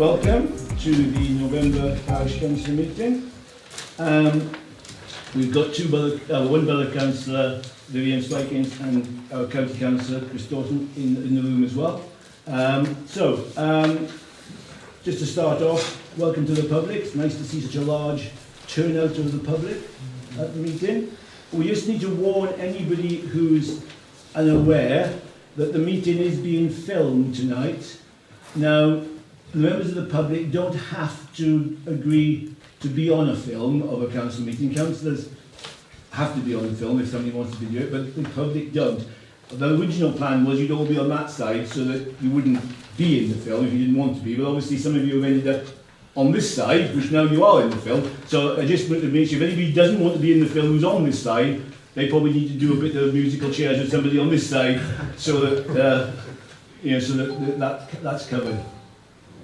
welcome to the November Parish Council meeting. We've got one Ballot Councillor, Higgins, and our County Councillor, Dawson, in the room as well. Just to start off, welcome to the public. It's nice to see such a large turnout of the public at the meeting. We just need to warn anybody who's unaware that the meeting is being filmed tonight. Now, the members of the public don't have to agree to be on a film of a council meeting. Councillors have to be on the film if somebody wants to do it, but the public don't. The original plan was you'd all be on that side so that you wouldn't be in the film if you didn't want to be, but obviously some of you have ended up on this side, which now you are in the film. So I just want to make sure if anybody doesn't want to be in the film who's on this side, they probably need to do a bit of musical chairs with somebody on this side so that that's covered.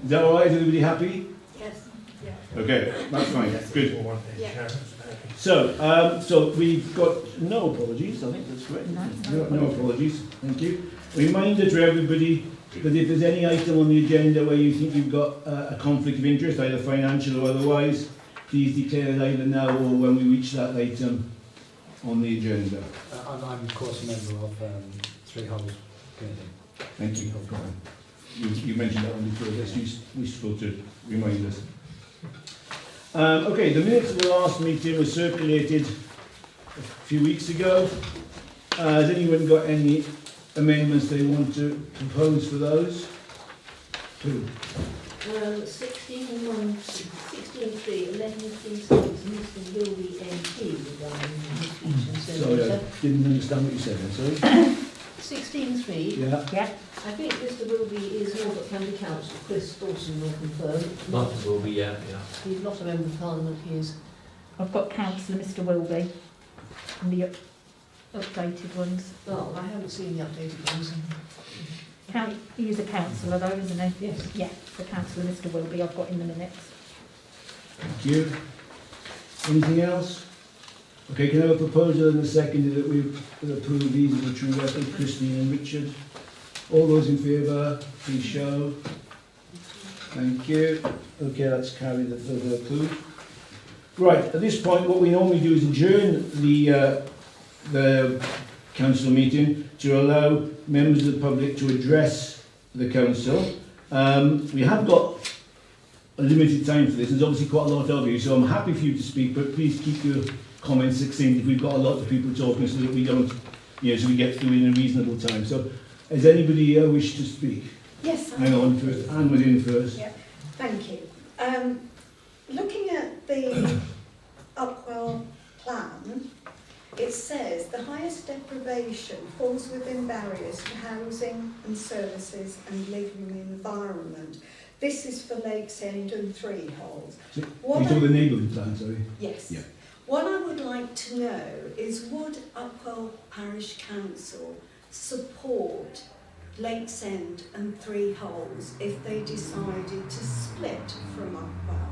Is that all right? Is everybody happy? Yes. Yeah. Okay, that's fine. Good. Yeah. So we've got no apologies. I think that's correct. No apologies. Thank you. Reminder to everybody that if there's any item on the agenda where you think you've got a conflict of interest, either financial or otherwise, please declare it either now or when we reach that item on the agenda. I'm of course a member of Three Holes Committee. Thank you. You mentioned that one before. That's useful to remind us. Okay, the minutes of the last meeting were circulated a few weeks ago. Has anyone got any amendments they want to propose for those? Two. 16.3, 11.36, Mr. Willoughby MP regarding the speech and Sorry, I didn't understand what you said then, sorry. 16.3. Yeah. I think Mr. Willoughby is Norfolk County Council. Chris Dawson will confirm. Martin will be, yeah. He's not a member of Parliament, he is. I've got Councillor Mr. Willoughby and the updated ones. Oh, I haven't seen the updated ones. He is a councillor though, isn't he? Yes. Yeah, so Councillor Mr. Willoughby I've got in the minutes. Thank you. Anything else? Okay, can I have a proposal and a second that we approve these as a true record, Christine and Richard? All those in favour, please show. Thank you. Okay, that's carried, that's approved. Right, at this point what we normally do is adjourn the council meeting to allow members of the public to address the council. We have got a limited time for this. There's obviously quite a lot of you, so I'm happy for you to speak, but please keep your comments succinct if we've got a lot of people talking so that we don't, so we get through in a reasonable time. So, does anybody wish to speak? Yes. Hang on first. Anne was in first. Yeah. Thank you. Looking at the Upwell plan, it says the highest deprivation falls within barriers to housing and services and living environment. This is for Lakes End and Three Holes. So, you talk the neighbourhood plan, sorry? Yes. Yeah. What I would like to know is, would Upwell Parish Council support Lakes End and Three Holes if they decided to split from Upwell?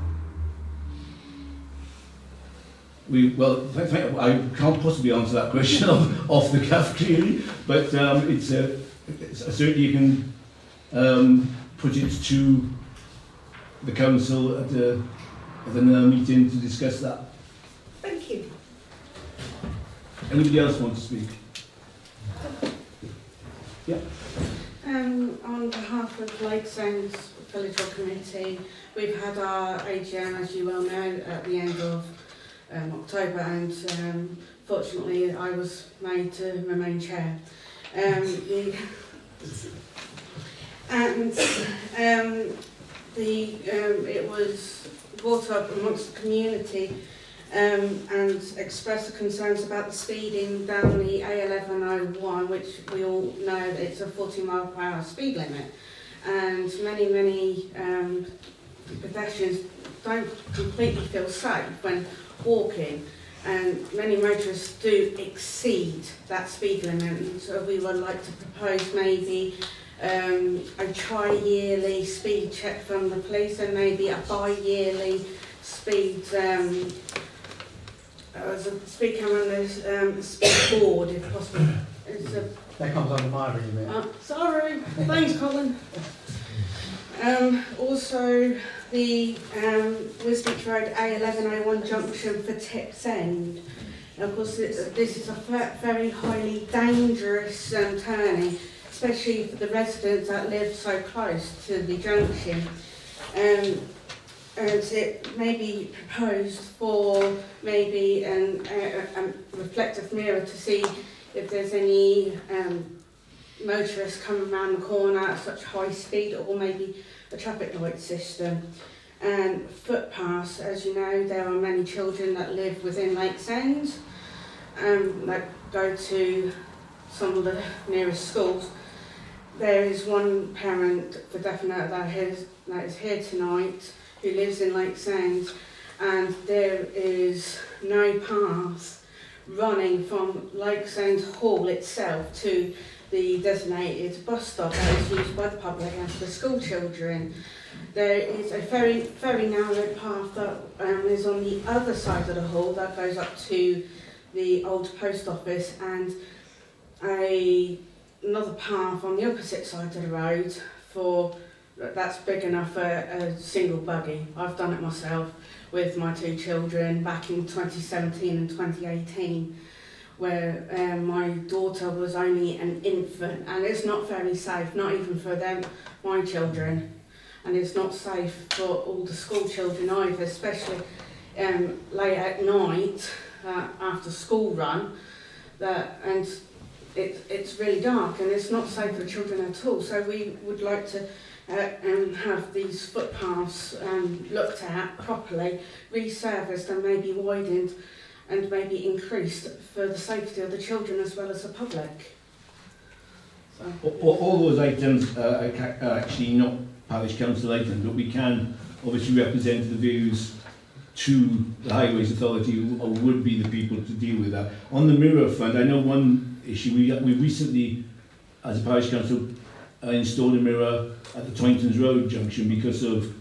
I can't possibly answer that question off the cuff clearly, but certainly you can put it to the council at another meeting to discuss that. Thank you. Anybody else want to speak? Yeah. On behalf of Lakes End Village Committee, we've had our AGM, as you well know, at the end of October, and fortunately I was made to remain chair. It was brought up amongst the community and expressed the concerns about the speeding down the A1101, which we all know that it's a 40-mile-per-hour speed limit, and many pedestrians don't completely feel safe when walking, and many motorists do exceed that speed limit. And so we would like to propose maybe a tri-yearly speed check from the police and maybe a bi-yearly speed speed camera and the speed board if possible. That comes under my remit. Sorry, thanks Colin. Also, the Wisbeach Road A1101 junction for Tips End. Of course, this is a very highly dangerous turning, especially for the residents that live so close to the junction. And it may be proposed for maybe a reflective mirror to see if there's any motorists coming around the corner at such high speed, or maybe a traffic light system. And footpaths, as you know, there are many children that live within Lakesend, that go to some of the nearest schools. There is one parent for definite that is here tonight who lives in Lakesend, and there is no path running from Lakesend Hall itself to the designated bus stop that is used by the public and for the school children. There is a very, very narrow path that is on the other side of the hall that goes up to the old post office, and another path on the opposite side of the road that's big enough for a single buggy. I've done it myself with my two children back in 2017 and 2018, where my daughter was only an infant, and it's not very safe, not even for them, my children, and it's not safe for all the school children either, especially late at night after school run, and it's really dark and it's not safe for children at all. So we would like to have these footpaths looked at properly, resurfaced and maybe widened and maybe increased for the safety of the children as well as the public. So. All those items are actually not parish council items, but we can obviously represent the views to the Highways Authority, who would be the people to deal with that. On the mirror front, I know one issue, we recently, as a parish council, installed a mirror at the Toyntons Road junction because of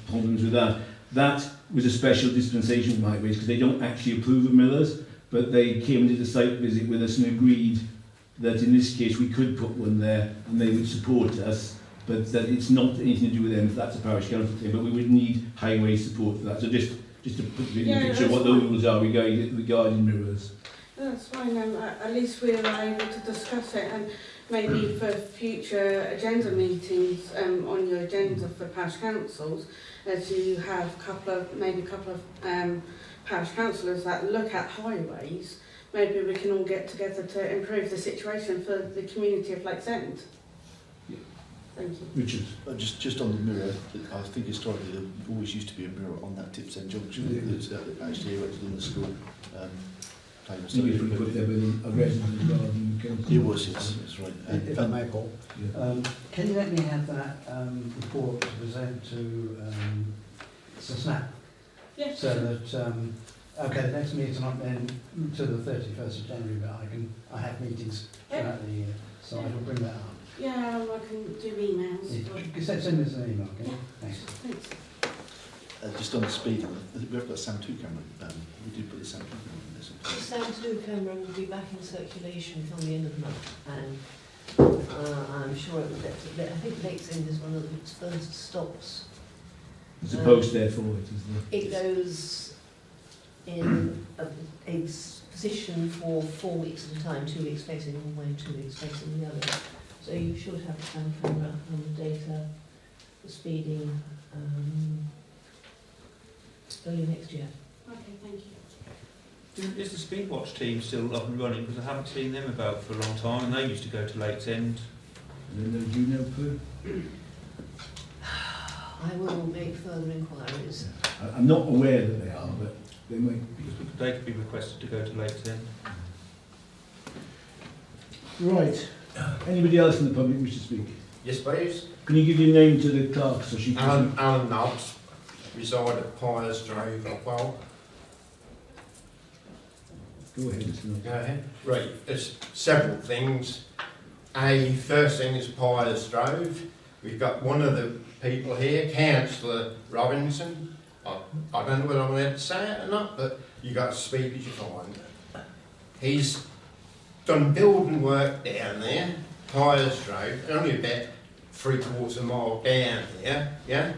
problems with that. That was a special dispensation from Highways because they don't actually approve of mirrors, but they came and did a site visit with us and agreed that in this case we could put one there and they would support us, but that it's not anything to do with them, that's a parish council thing, but we would need highway support for that. So just to put in the picture what the rules are regarding mirrors. That's fine, at least we were able to discuss it, and maybe for future agenda meetings on your agenda for parish councils, as you have a couple of parish councillors that look at highways, maybe we can all get together to improve the situation for the community of Lakesend. Yeah. Thank you. Richard? Just on the mirror, I think historically there always used to be a mirror on that Tips End junction that's actually erected in the school. Maybe if we put there with a resident rather than council. It was, yes, that's right. If I may, Paul, Yeah. can you let me have that report to present to SNAP? Yes. So that, okay, the next meeting's not then to the 31st of January, but I have meetings throughout the year, so I will bring that up. Yeah, I can do emails. Send us an email, can you? Thanks. Thanks. Just on the speed, we've got a SAM 2 camera. We did put the SAM 2 camera in this. The SAM 2 camera will be back in circulation from the end of the month, and I'm sure it will get to, I think Lakesend is one of its first stops. There's a post there for it, isn't there? It goes in a position for 4 weeks at a time, 2 weeks facing one way, 2 weeks facing the other. So you should have a SAM camera on the data for speeding early next year. Okay, thank you. Is the Speedwatch team still up and running? Because I haven't seen them about for a long time, and they used to go to Lakesend. And then do you know, Pooh? I will make further inquiries. I'm not aware that they are, but they might be. They could be requested to go to Lakesend. Right. Anybody else in the public wish to speak? Yes, please. Can you give your name to the clerk so she can... Alan Nobbs, reside at Piers Drive, Upwell. Go ahead, Mr. Nobbs. Go ahead. Right, there's several things. First thing is Piers Drive. We've got one of the people here, Councillor Robinson. I don't know whether I'm allowed to say it or not, but you got to speak as you find. He's done building work down there, Piers Drive, only about 3/4 mile down there, yeah?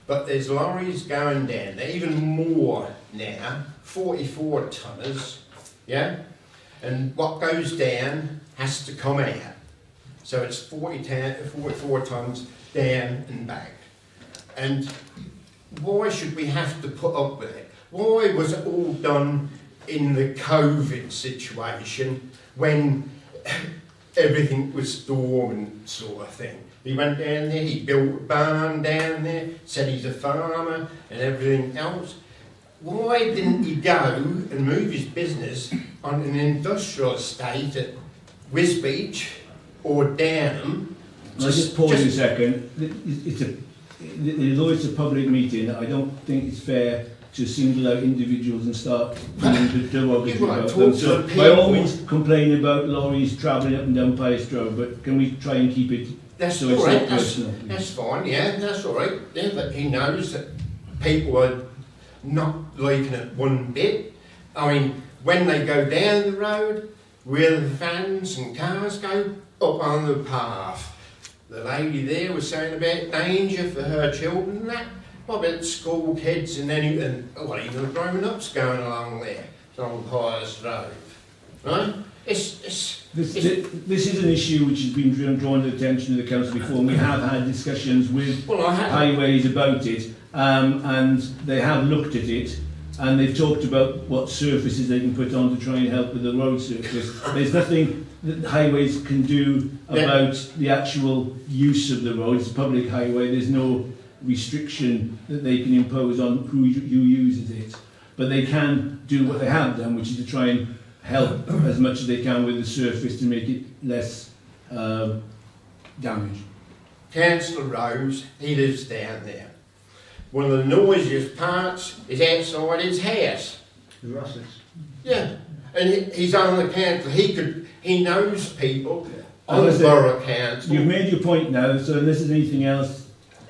But there's lorries going down there, even more now, 44 tonners, yeah? And what goes down has to come out. So it's 44 tons down and back. And why should we have to put up with it? Why was it all done in the COVID situation when everything was dormant sort of thing? He went down there, he built a barn down there, said he's a farmer and everything else. Why didn't he go and move his business on an industrial estate at Wisbeach or Downham? I'll just pause you a second. Although it's a public meeting, I don't think it's fair to single out individuals and start being derogatory about them. So by all means complain about lorries travelling up and down Pius Road, but can we try and keep it that's so all it's right, not personal? that's fine, yeah, that's all right. Yeah, but he knows that people are not liking it one bit. I mean, when they go down the road, where the vans and cars go, up on the path. The lady there was saying about danger for her children and that. What about school kids and even the grown-ups going along there on Pius Road, right? This is an issue which has been drawn to the attention of the council before, and we have had discussions with highways about it, and they have looked at it, and they've talked about what surfaces they can put on to try and help with the road surface. There's nothing that highways can do about the actual use of the road. It's a public highway, there's no restriction that they can impose on who uses it. But they can do what they have done, which is to try and help as much as they can with the surface to make it less damaged. Councillor Rose, he lives down there. One of the noisiest parts is outside his house. The Russes. Yeah, and he's on the council. He knows people on the borough council. You've made your point now, so unless there's anything else.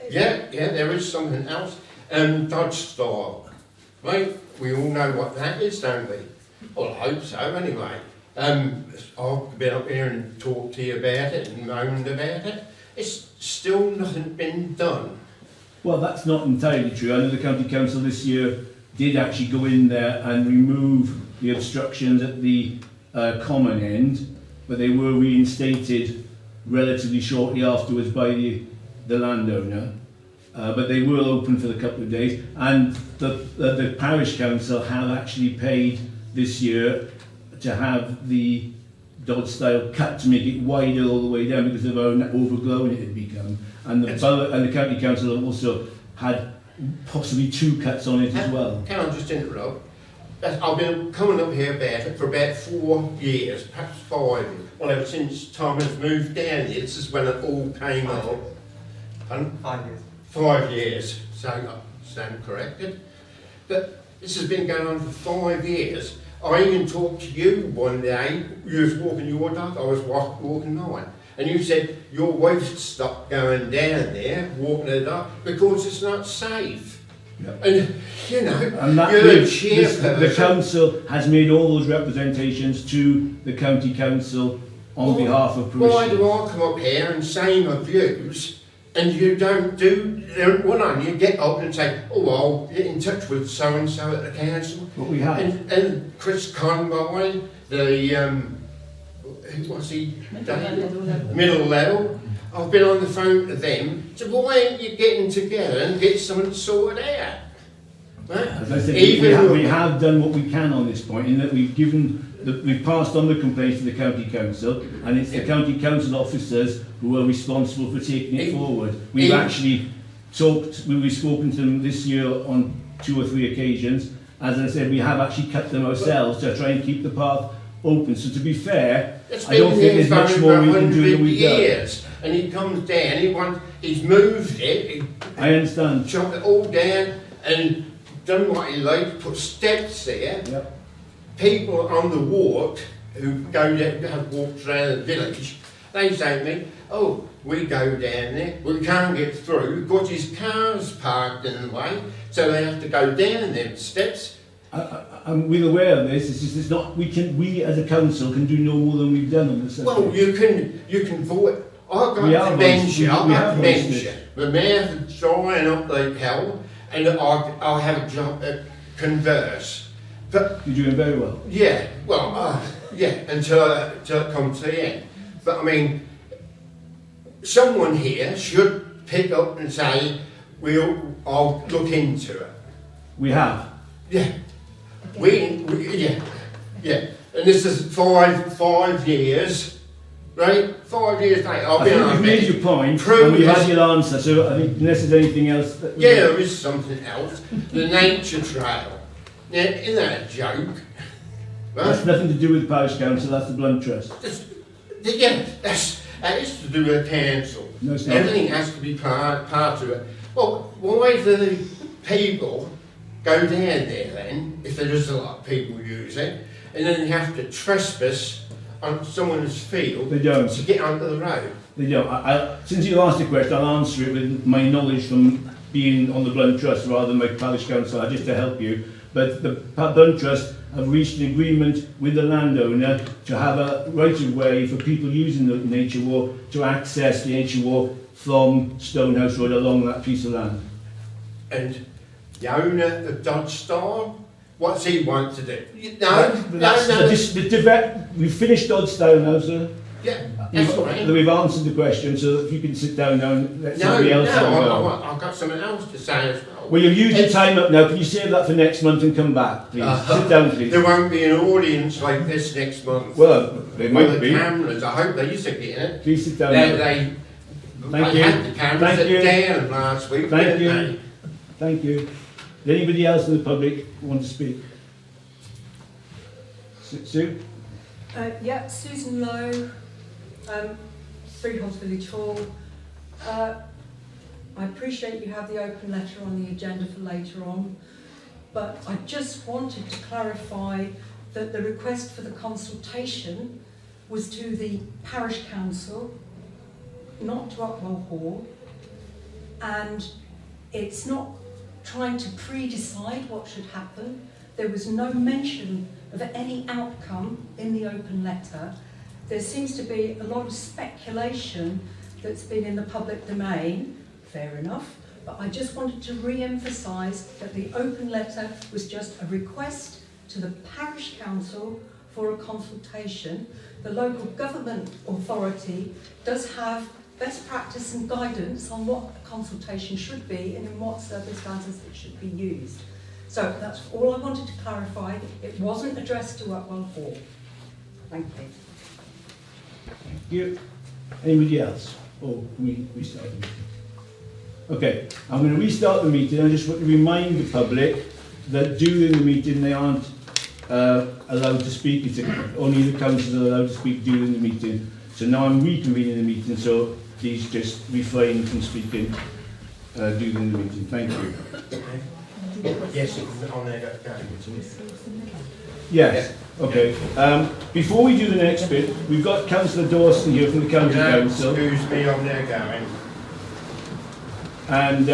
Yeah, there is something else. Dodge style. Right? We all know what that is, don't we? Well, I hope so, anyway. I've been up here and talked to you about it and moaned about it. It's still nothing been done. Well, that's not entirely true. I know the County Council this year did actually go in there and remove the obstructions at the common end, but they were reinstated relatively shortly afterwards by the landowner. But they were open for a couple of days, and the parish council have actually paid this year to have the Dodge style cut to make it wider all the way down because of how overgrown it had become. And the Ballot and the County Council have also had possibly 2 cuts on it as well. Can I just interrupt? I've been coming up here about it for about 4 years, perhaps 5. Well, ever since Tom has moved down here, this is when it all came up. 5 years. 5 years, so I stand corrected. But this has been going on for 5 years. I even talked to you one day, you was walking your dog, I was walking mine. And you said your wife stopped going down there, walking her dog, because it's not safe. Yep. And, you know, and that you're a chairperson. The council has made all those representations to the County Council on behalf of parishioners. Why do I come up here and say my views, and you don't do one on you get up and say, oh, I'll get in touch with so-and-so at the council. But we have. And Chris Conboy, the, what's he? Middle level. I've been on the phone to them. So why aren't you getting together and get something sorted out? Right? As I said, we have done what we can on this point, in that we've passed on the complaint to the County Council, and it's the County Council officers who are responsible for taking it forward. We've actually we've spoken to them this year on 2 or 3 occasions. As I said, we have actually cut them ourselves to try and keep the path open. So to be fair, I don't think there's much more we can do than we've done. And he comes down, he's moved it, I understand. Chopped it all down and done what he liked, put steps there. Yep. People on the walk who go down, have walked around the village, they say to me, oh, we go down there, we can't get through because his car's parked in the way, so they have to go down them steps. I'm well aware of this. It's just we as a council can do no more than we've done on this. Well, you can vote I've got We have dementia, voiced- I've we got have voiced dementia. The mayor's drying up like hell, and I have a job at converse. But You're doing very well. yeah, well, yeah, until it comes to the end. But I mean, someone here should pick up and say, I'll look into it. We have. Yeah, yeah. And this is five years, right? 5 years later, I'll I be think honest. you've made your point, Prove and we've it. had your answer, so I think unless there's anything else that... Yeah, there is something else. The nature trail. Yeah, isn't that a joke? That's Right? nothing to do with the parish council, that's the Blunt Trust. Yeah, that is to do with the council. No, it's not. Everything has to be part of it. Well, why do the people go down there then, if there is a lot of people using, and then you have to trespass on someone's field They don't. to get onto the road? They don't. Since you asked the question, I'll answer it with my knowledge from being on the Blunt Trust rather than my parish council, just to help you. But the Blunt Trust have reached an agreement with the landowner to have a right of way for people using the nature walk to access the nature walk from Stonehouse Road along that piece of land. And the owner of Dodge Star, what's he want to do? No. We've finished Dodge Stonehouse, sir. Yeah, that's all right. We've answered the question, so if you can sit down now and let No, somebody else have a go. I've got something else to say as well. Well, you've used your time up now. Can you save that for next month and come back, please? Sit down, please. There won't be an audience like this next month. Well, there With might the be. cameras, I hope they used to get it. Please sit down. They now. Thank you. had the cameras Thank at you. down last week, Thank didn't you. they? Thank you. Does anybody else in the public want to speak? Sue? Yeah, Susan Lowe, 3 Hobbs Village Hall. I appreciate you have the open letter on the agenda for later on, but I just wanted to clarify that the request for the consultation was to the parish council, not to Upwell Hall, and it's not trying to pre-decide what should happen. There was no mention of any outcome in the open letter. There seems to be a lot of speculation that's been in the public domain, fair enough, but I just wanted to re-emphasise that the open letter was just a request to the parish council for a consultation. The local government authority does have best practice and guidance on what a consultation should be and in what circumstances it should be used. So that's all I wanted to clarify. It wasn't addressed to Upwell Hall. Thank you. Thank you. Anybody else? Or can we start the meeting? Okay, I'm going to restart the meeting. I just want to remind the public that during the meeting they aren't allowed to speak. It's only the councillors are allowed to speak during the meeting. So now I'm reconvening the meeting, so please just refrain from speaking during the meeting. Thank you. Yes, on there, go. Yes, okay. Before we do the next bit, we've got Councillor Dawson here from the County Council. Excuse me, on there going. And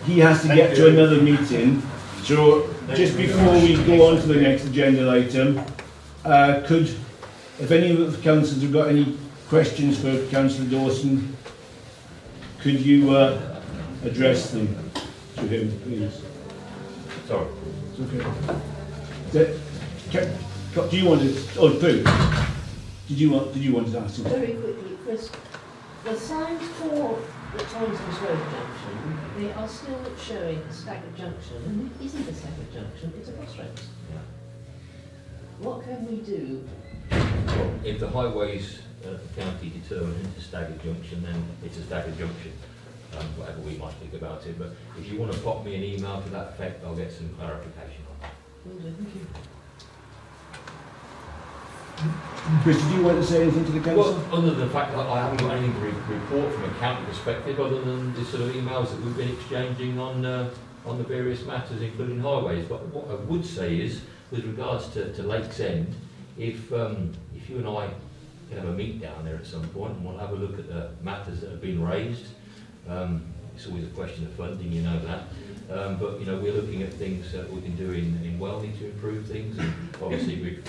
he has to get to another meeting. So just before we go on to the next agenda item, if any of the councillors have got any questions for Councillor Dawson, could you address them to him, please? Sorry. It's okay. Do you want to? Oh, Pooh. Did you want to ask something? Very quickly, Chris, the signs for the Thompson's Road junction, they are still showing a staggered junction, and it isn't a staggered junction, it's a crossroads. Yeah. What can we do? Well, if the highways of the county determine it's a staggered junction, then it's a staggered junction. Whatever we might think about it, but if you want to pop me an email to that effect, I'll get some clarification on that. Will do, thank you. Chris, did you want to say anything to the council? Well, other than the fact that I haven't got anything to report from a county perspective, other than the sort of emails that we've been exchanging on the various matters, including highways. But what I would say is, with regards to Lakes End, if you and I can have a meet down there at some point, and we'll have a look at the matters that have been raised. It's always a question of funding, you know that. But you know, we're looking at things that we can do in Welling to improve things, and obviously we've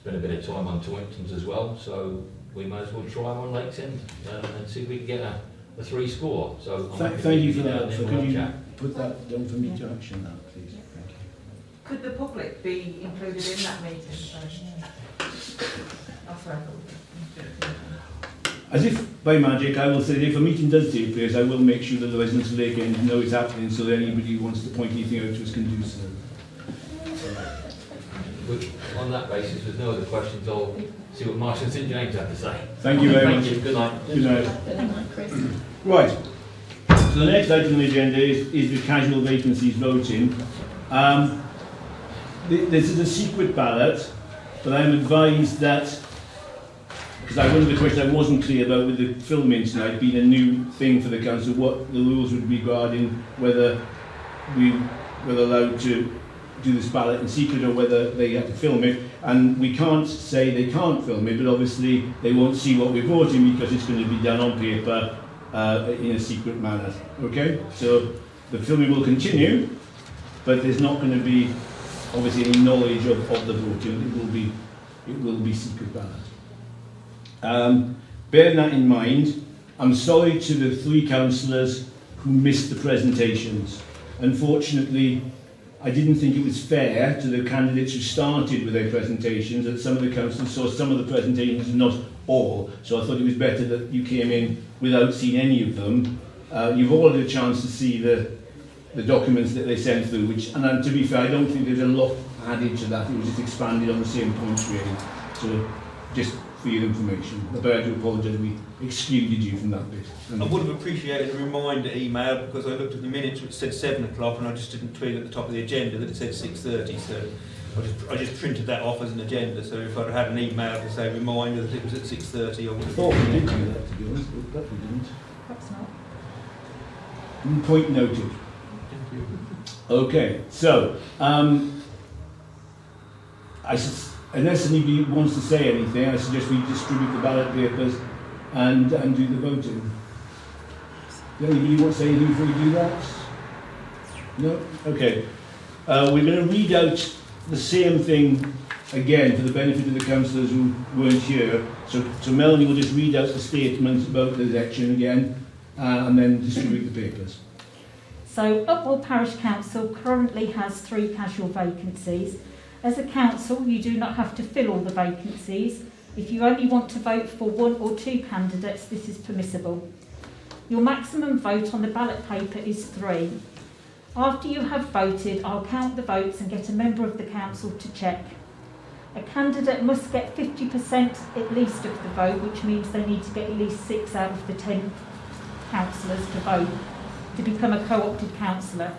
spent a bit of time on Toyntons as well. So we may as well try on Lakes End and see if we can get a 3 score. So Thank you for that. So We'll could have a you chat. put that down for me to action now, please? Thank you. Could the public be included in that meeting? That's what I thought. As if by magic, I will say that if a meeting does take place, I will make sure that the residents of Lake End know it's happening, so that anybody who wants to point anything out to us can do so. On that basis, there's no other questions, I'll see what Marshall and St James have to say. Thank you very much. Thank you. Good night. Good night. Thank you, Chris. Right. So the next item on the agenda is the casual vacancies voting. This is a secret ballot, but I'm advised that, because one of the questions I wasn't clear about with the filming tonight being a new thing for the council, what the rules would be regarding whether we were allowed to do this ballot in secret or whether they had to film it. And we can't say they can't film it, but obviously they won't see what we're voting because it's going to be done on paper in a secret manner. Okay? So the filming will continue, but there's not going to be obviously any knowledge of the voting. It will be secret ballot. Bearing that in mind, I'm sorry to the 3 councillors who missed the presentations. Unfortunately, I didn't think it was fair to the candidates who started with their presentations that some of the councillors saw some of the presentations and not all. So I thought it was better that you came in without seeing any of them. You've all had a chance to see the documents that they sent through, and to be fair, I don't think there's a lot added to that. It was just expanded on the same points really. So just for your information. But I do apologise, we excluded you from that bit. I would have appreciated a reminder email because I looked at the minutes which said 7 o'clock and I just didn't tweet at the top of the agenda that it said 6:30, so I just printed that off as an agenda, so if I'd had an email to say reminder that it was at 6:30 I would have thought we did do that, to be honest, but we didn't. Perhaps not. Point noted. Thank you. Okay, so unless anybody wants to say anything, I suggest we distribute the ballot papers and do the voting. Does anybody want to say anything before we do that? No? Okay. We're going to read out the same thing again for the benefit of the councillors who weren't here. So Melanie will just read out the statement about the election again and then distribute the papers. So Upwell Parish Council currently has 3 casual vacancies. As a council, you do not have to fill all the vacancies. If you only want to vote for 1 or 2 candidates, this is permissible. Your maximum vote on the ballot paper is 3. After you have voted, I'll count the votes and get a member of the council to check. A candidate must get 50% at least of the vote, which means they need to get at least 6 out of the 10 councillors to vote to become a co-opted councillor.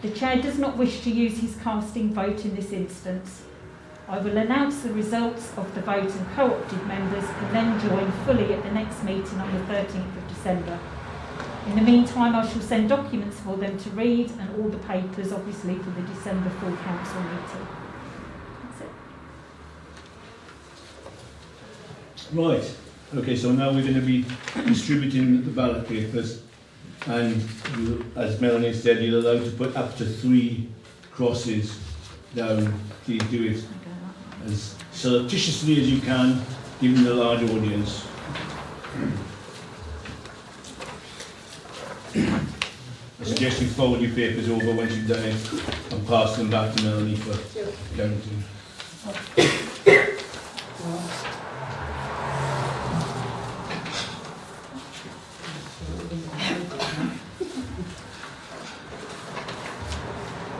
The Chair does not wish to use his casting vote in this instance. I will announce the results of the vote and co-opted members can then join fully at the next meeting on the 13th of December. In the meantime, I shall send documents for them to read and all the papers, obviously, for the December full council meeting. That's it. Right. Okay, so now we're going to be distributing the ballot papers. And you, as Melanie said, you're allowed to put up to 3 crosses down. Please do it as surreptitiously as you can, given the large audience. I suggest you fold your papers over once you've done it and pass them back to Melanie for counting.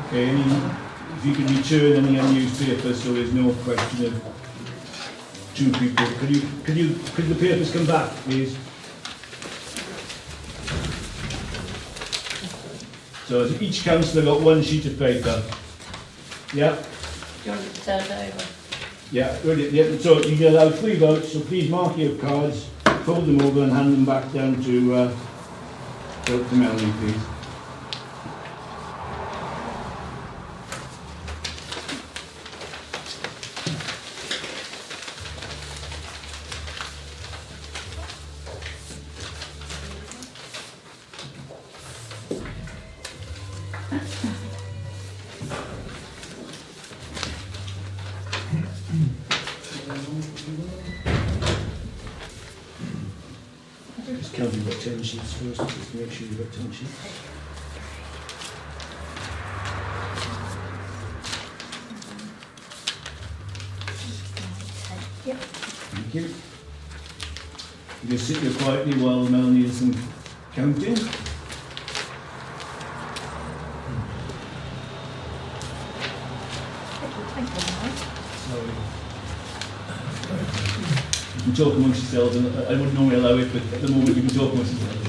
Okay, if you can return any unused papers so there's no question of 2 people. Could the papers come back, please? So each councillor got 1 sheet of paper. Yeah? Do you want it to turn over? Yeah, ready. Yeah. So you can allow 3 votes, so please mark your cards, fold them over and hand them back down to Melanie, please. Just count you've got 10 sheets first, just to make sure you've got 10 sheets. Yep. Thank you. You can sit there quietly while Melanie does some counting. You can talk amongst yourselves, and I wouldn't normally allow it, but at the moment you can talk amongst yourselves.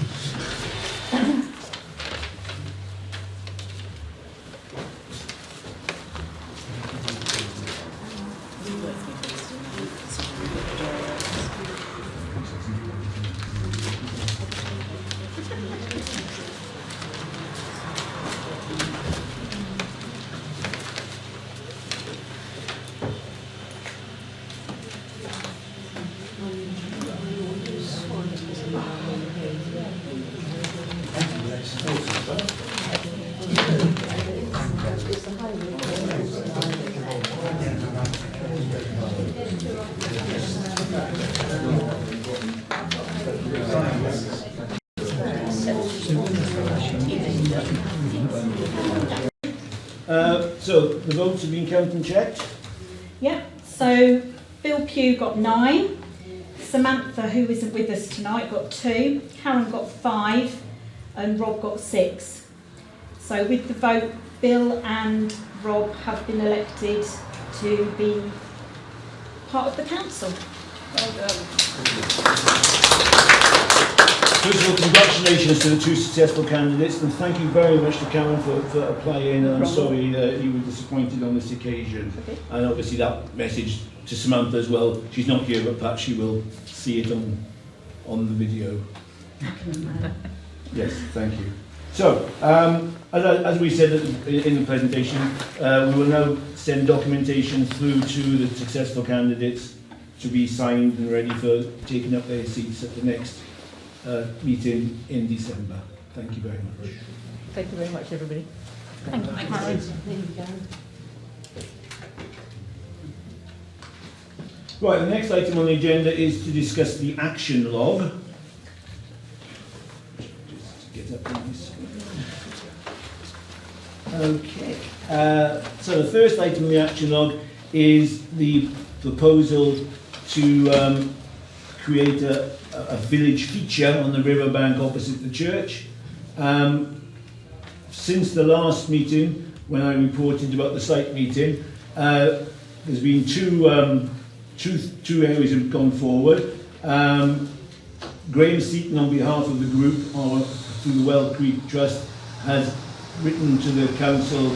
So the votes have been counted and checked. Yeah, so Bill Pugh got 9, Samantha, who isn't with us tonight, got 2, Karen got 5, and Rob got 6. So with the vote, Bill and Rob have been elected to be part of the council. First of all, congratulations to the 2 successful candidates, and thank you very much to Karen for applying. And I'm sorry that you were disappointed on this occasion. Okay. And obviously that message to Samantha as well. She's not here, but perhaps she will see it on the video. Yes, thank you. So, as we said in the presentation, we will now send documentation through to the successful candidates to be signed and ready for taking up their seats at the next meeting in December. Thank you very much. Thank you very much, everybody. Thank you, Karen. Right, the next item on the agenda is to discuss the action log. Just get up nice. Okay, so the first item on the action log is the proposal to create a village feature on the riverbank opposite the church. Since the last meeting, when I reported about the site meeting, there's been two areas that have gone forward. Graham Seaton, on behalf of the group, or through the Well Creek Trust, has written to the council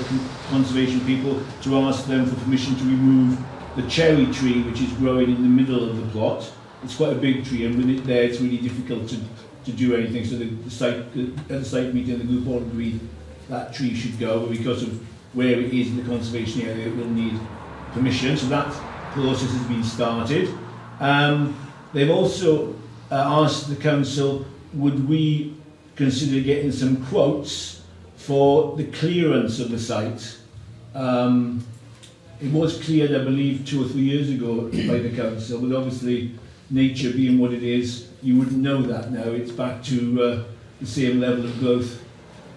conservation people to ask them for permission to remove the cherry tree which is growing in the middle of the plot. It's quite a big tree, and with it there it's really difficult to do anything. So at the site meeting, the group all agreed that tree should go, but because of where it is in the conservation area, it will need permission. So that process has been started. They've also asked the council, would we consider getting some quotes for the clearance of the site. It was cleared, I believe, 2 or 3 years ago by the council, but obviously nature being what it is, you wouldn't know that now. It's back to the same level of growth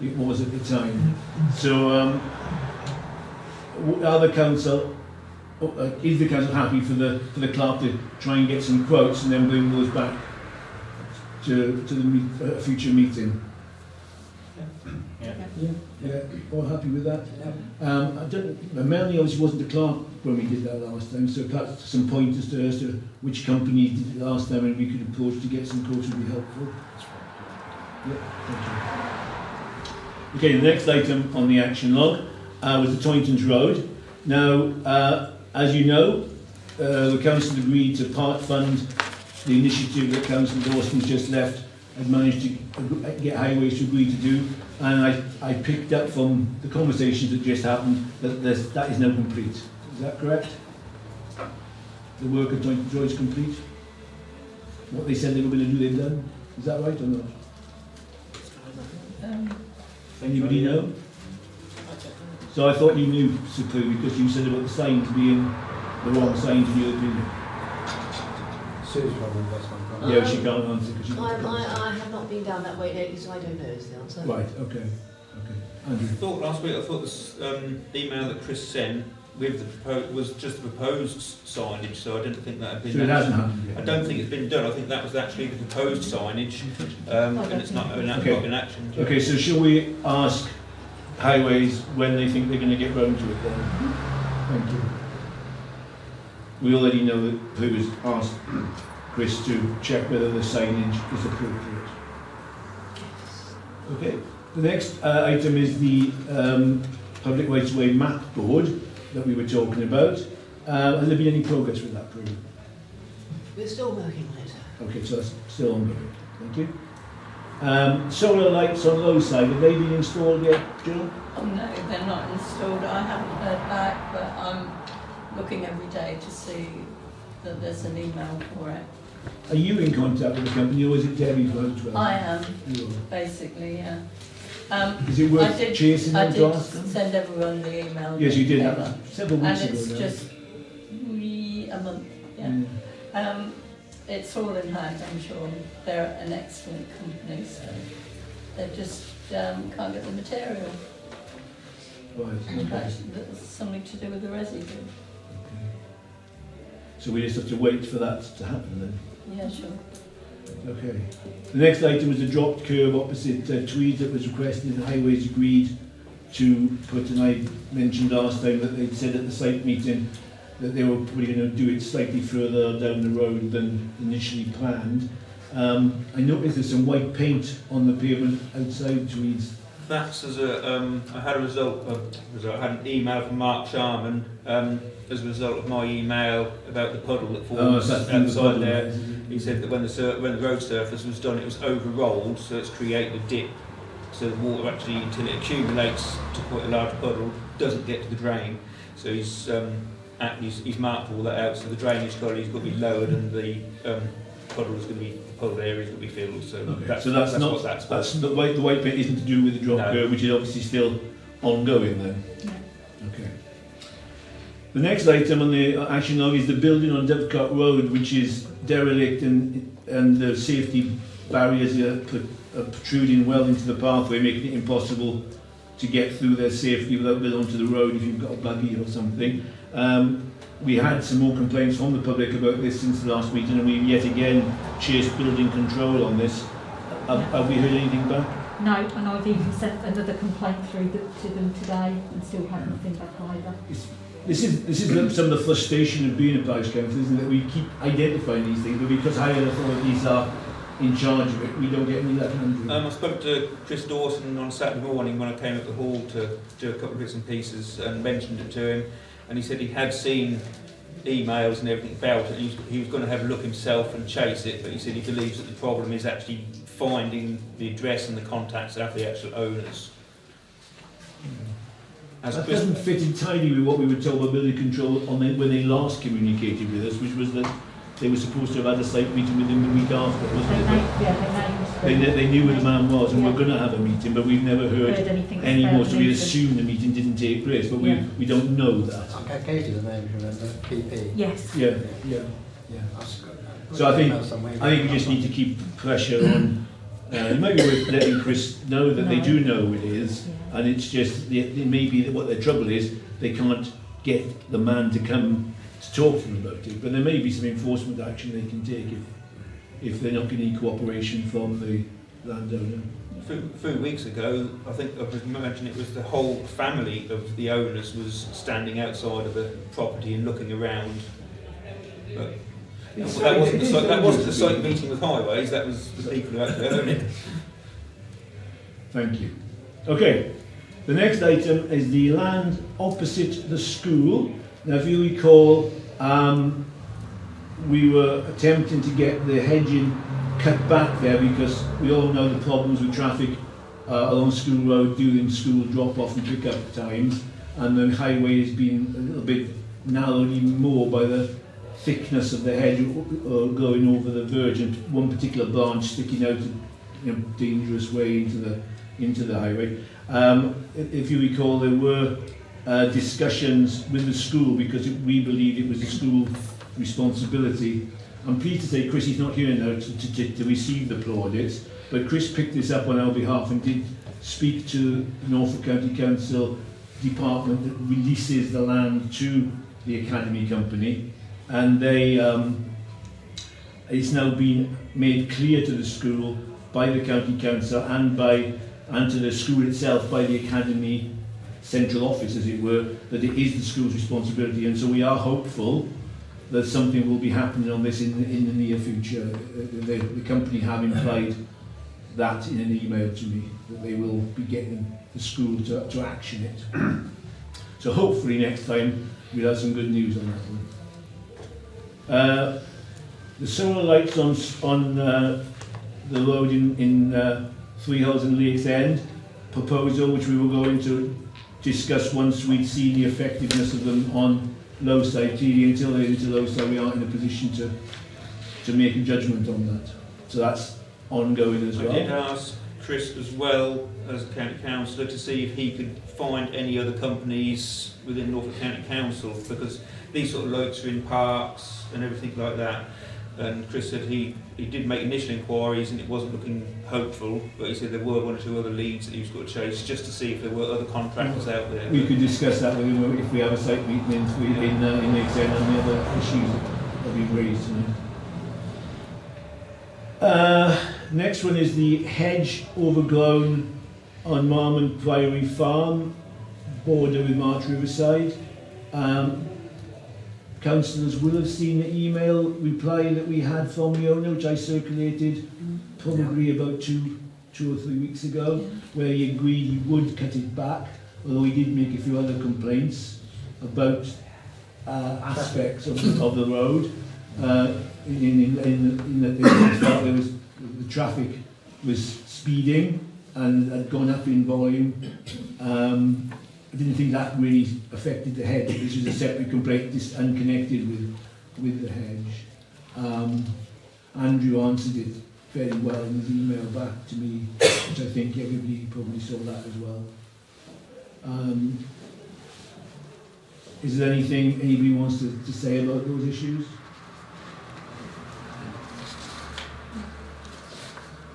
it was at the time. So is the council happy for the clerk to try and get some quotes and then bring those back to the future meeting? Yeah, all happy with that. Melanie obviously wasn't the clerk when we did that last time, so perhaps some pointers to her as to which company did it last time and we could approach to get some quotes would be helpful. Yeah, thank you. Okay, the next item on the action log was the Toyntons Road. Now, as you know, the council agreed to part fund the initiative that Councillor Dawson just left had managed to get Highways to agree to do, and I picked up from the conversations that just happened that that is now complete. Is that correct? The work of Toyntons Road is complete? What they said they were going to do, they've done? Is that right or not? Anybody know? So I thought you knew, Sue, because you said about the signs being the wrong signs in your opinion. Sue's probably the best one. Yeah, she can't answer because she... I have not been down that way lately, so I don't know is the answer. Right, okay. Andrew? I thought last week, I thought this email that Chris sent with the was just the proposed signage, so I didn't think that had been... So it hasn't happened yet? I don't think it's been done. I think that was actually the proposed signage, and it's not in action. Okay, so shall we ask Highways when they think they're going to get round to it then? Thank you. We already know that who has asked Chris to check whether the signage is appropriate. Okay. The next item is the public rights of way map board that we were talking about. Has there been any progress with that program? We're still working on it. Okay, so that's still ongoing. Thank you. Solar lights on Lowe side, have they been installed yet, Jill? Oh, no, they're not installed. I haven't heard back, but I'm looking every day to see that there's an email for it. Are you in contact with the company, or is it Debbie from Outwell? I am, You are. basically, yeah. Is it worth chasing them to ask them? I did send everyone the email. Yes, you did together. that several weeks ago. And it's now. just a month, yeah. It's all in hand, I'm sure. They're an excellent company, so they just can't get the material. Right, In okay. fact, it's something to do with the residue. So we just have to wait for that to happen then? Yeah, sure. Okay. The next item was the dropped curb opposite Tweed that was requested, and Highways agreed to put, and I mentioned last time that they'd said at the site meeting that they were probably going to do it slightly further down the road than initially planned. I noticed there's some white paint on the pavement outside Tweed's. That's as a, I had I had an email from Mark Sharman as a result of my email about the puddle that forms outside there. He said that when the road surface was done, it was over-rolled, so it's created a dip. So the water actually, until it accumulates to quite a large puddle, doesn't get to the drain. So he's marked all that out. So the drainage quality's got to be lowered, and the puddle area is going to be filled. So Okay. that's not what that's for. that's the white paint isn't to do with the drop curb, which is obviously still ongoing then. Yeah. Okay. The next item on the action log is the building on Dovecot Road, which is derelict, and the safety barriers are protruding well into the pathway, making it impossible to get through there safely without going onto the road if you've got a buggy or something. We had some more complaints from the public about this since the last meeting, and we've yet again chased building control on this. Have we heard anything back? No, and I've even sent another complaint through to them today and still have nothing back either. This is some of the frustration of being a parish council, isn't it? That we keep identifying these things, but because higher authorities are in charge of it, we don't get any luck. I spoke to Chris Dawson on Saturday morning when I came at the hall to do a couple of bits and pieces and mentioned it to him, and he said he had seen emails and everything about it, and he was going to have a look himself and chase it, but he said he believes that the problem is actually finding the address and the contacts of the actual owners. That doesn't fit entirely with what we were told by building control when they last communicated with us, which was that they were supposed to have had a site meeting with him the week after, wasn't it? They knew where the man was, and we're going to have a meeting, but we've never heard any more, so we assume the meeting didn't take place, but we don't know that. I gave you the name, remember? PP. Yes. Yeah. So I think we just need to keep pressure on. It might be worth letting Chris know that they do know it is, and it's just it may be that what their trouble is they can't get the man to come to talk to them about it. But there may be some enforcement action they can take if they're not getting any cooperation from the landowner. A few weeks ago, I think I imagine it was the whole family of the owners was standing outside of the property and looking around. But that wasn't the site meeting with Highways, that was the people who actually own it. Thank you. Okay, the next item is the land opposite the school. Now, if you recall, we were attempting to get the hedging cut back there because we all know the problems with traffic along School Road during school drop-off and pick-up times, and the highway has been a little bit narrowed even more by the thickness of the hedge going over the verge, and one particular branch sticking out in a dangerous way into the highway. If you recall, there were discussions with the school because we believed it was the school responsibility I'm pleased to say Chris is not here now to receive the plaudits, but Chris picked this up on our behalf and did speak to Norfolk County Council department that releases the land to the Academy Company, and they it's now been made clear to the school by the County Council and to the school itself by the Academy central office, as it were, that it is the school's responsibility, and so we are hopeful that something will be happening on this in the near future. The company have implied that in an email to me, that they will be getting the school to action it. So hopefully next time we'll have some good news on that one. The solar lights on the road in Three Hills and Lakes End proposal, which we were going to discuss once we'd seen the effectiveness of them on Lowe side. Clearly, until they're into Lowe side, we aren't in a position to make a judgment on that. So that's ongoing as well. I did ask Chris as well, as a county councillor, to see if he could find any other companies within Norfolk County Council, because these sort of lights are in parks and everything like that. And Chris said he did make initial inquiries and it wasn't looking hopeful, but he said there were one or two other leads that he was going to chase just to see if there were other contractors out there. We could discuss that with him if we have a site meeting in the extent and the other issues that have been raised tonight. Next one is the hedge overgrown on Marmon Priory Farm, border with March Riverside. Councillors will have seen the email reply that we had from the owner, which I circulated probably about two or 3 weeks ago, where he agreed he would cut it back, although he did make a few other complaints about aspects of the road. In that the traffic was speeding and had gone up in volume. I didn't think that really affected the hedge. This was a separate complaint, just unconnected with the hedge. Andrew answered it very well in his email back to me, which I think everybody probably saw that as well. Is there anything anybody wants to say about those issues?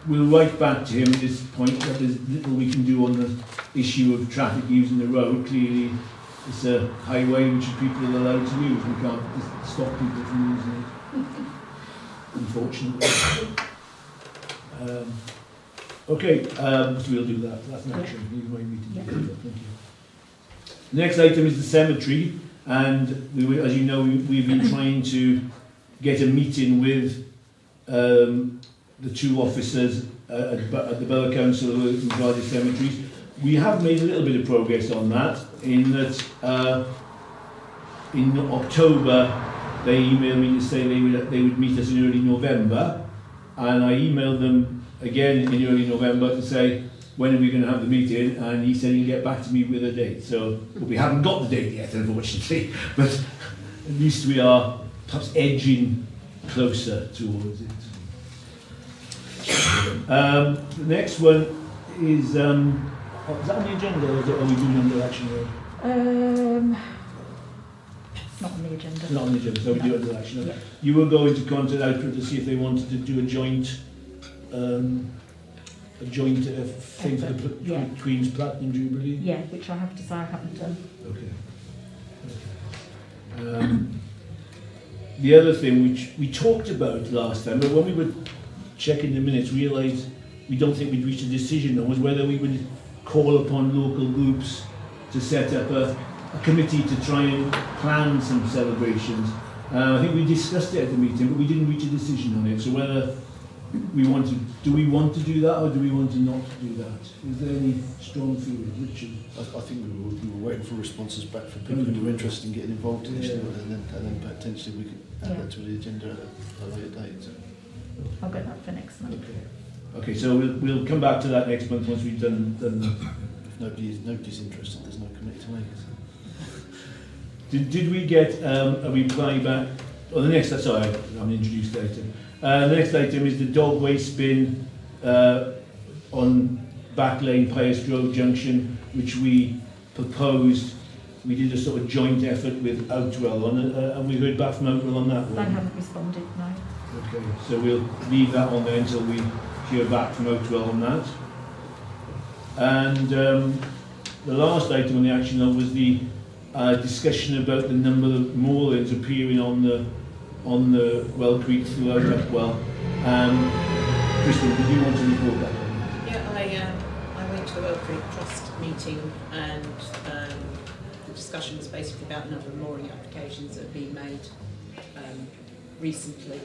We'll write back to him at this point that there's little we can do on the issue of traffic using the road. Clearly, it's a highway which people are allowed to use. We can't just stop people from using it, unfortunately. Okay, so we'll do that. That's an action. Thank you. Next item is the cemetery, and as you know, we've been trying to get a meeting with the two officers at the Borough Council who are in charge of cemeteries. We have made a little bit of progress on that, in that in October they emailed me to say they would meet us in early November, and I emailed them again in early November to say, when are we going to have the meeting? And he said he'll get back to me with a date. So we haven't got the date yet, unfortunately, but at least we are perhaps edging closer towards it. The next one is that on the agenda, or are we doing under action? Not on the agenda. Not on the agenda, so we do under action. Yeah. You were going to contact Outwell to see if they wanted to do a joint thing for the Queen's Platinum Jubilee. Yeah, which I have to say I haven't done. Okay. The other thing which we talked about last time, but when we were checking the minutes, realised we don't think we'd reached a decision on, was whether we would call upon local groups to set up a committee to try and plan some celebrations. I think we discussed it at the meeting, but we didn't reach a decision on it. So whether do we want to do that, or do we want to not do that? Is there any strong feeling, Richard? I think we were waiting for responses back from people who were interested in getting involved in this, and then potentially we could add that to the agenda at a later date. I'll get that for next month. Okay, so we'll come back to that next month once we've done that. If nobody's interested, there's no committee to make it. Did we get a reply back? Oh, the next, sorry, I'm introduced the item. The next item is the dog waste bin on Back Lane, Pius Road Junction, which we proposed. We did a sort of joint effort with Outwell on it, and we heard back from Outwell on that one. They haven't responded, no. Okay, so we'll leave that on there until we hear back from Outwell on that. And the last item on the action note was the discussion about the number of moorings appearing on the Well Creek throughout Upwell. Kristen, did you want to report that? Yeah, I went to the Welle Film Trust meeting, and the discussion was basically about the number of mooring applications that have been made recently.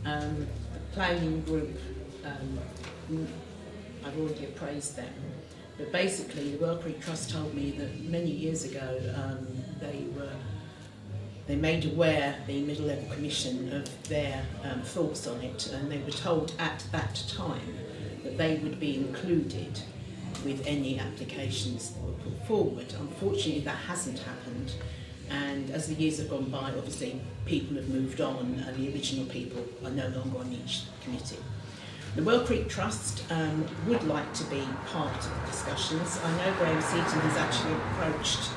The planning group, I've already appraised them, but basically the Welle Creek Trust told me that many years ago they made aware the Middle Level Commission of their thoughts on it, and they were told at that time that they would be included with any applications that were put forward. Unfortunately, that hasn't happened, and as the years have gone by, obviously people have moved on, and the original people are no longer on each committee. The Welle Creek Trust would like to be part of the discussions. I know Graham Seaton has actually approached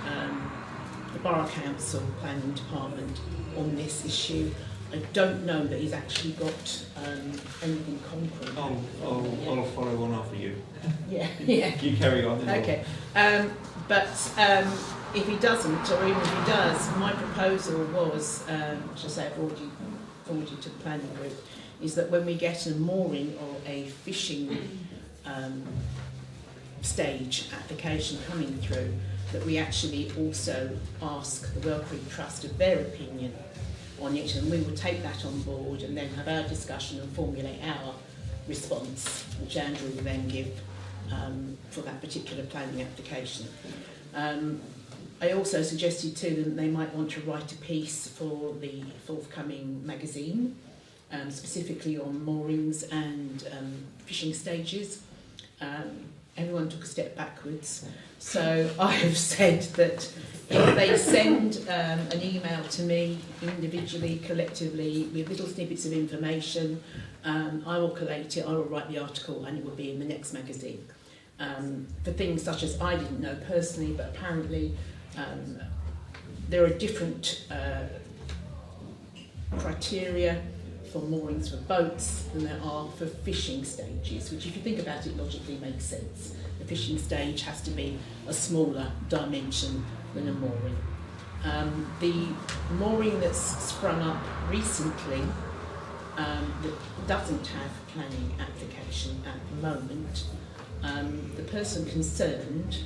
the Borough Council Planning Department on this issue. I don't know that he's actually got anything concrete. I'll follow on after you. Yeah. You carry on. Okay. But if he doesn't, or even if he does, my proposal was, which I say I've already forwarded to the planning group, is that when we get a mooring or a fishing stage application coming through, that we actually also ask the Welle Creek Trust of their opinion on it, and we will take that on board and then have our discussion and formulate our response, which Andrew will then give for that particular planning application. I also suggested to them they might want to write a piece for the forthcoming magazine, specifically on moorings and fishing stages. Everyone took a step backwards, so I have said that if they send an email to me individually, collectively, with little snippets of information, I will collate it, I will write the article, and it will be in the next magazine. For things such as I didn't know personally, but apparently there are different criteria for moorings for boats than there are for fishing stages, which if you think about it logically makes sense. The fishing stage has to be a smaller dimension than a mooring. The mooring that's sprung up recently that doesn't have planning application at the moment, the person concerned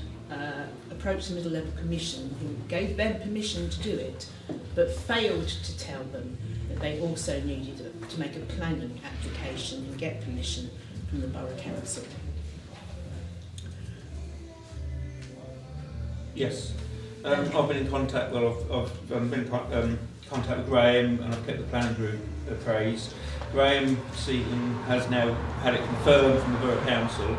approached the Middle Level Commission, who gave them permission to do it, but failed to tell them that they also needed to make a planning application and get permission from the Borough Council. Yes, I've been in contact. Well, I've been in contact with Graham, and I've kept the planning group appraised. Graham Seaton has now had it confirmed from the Borough Council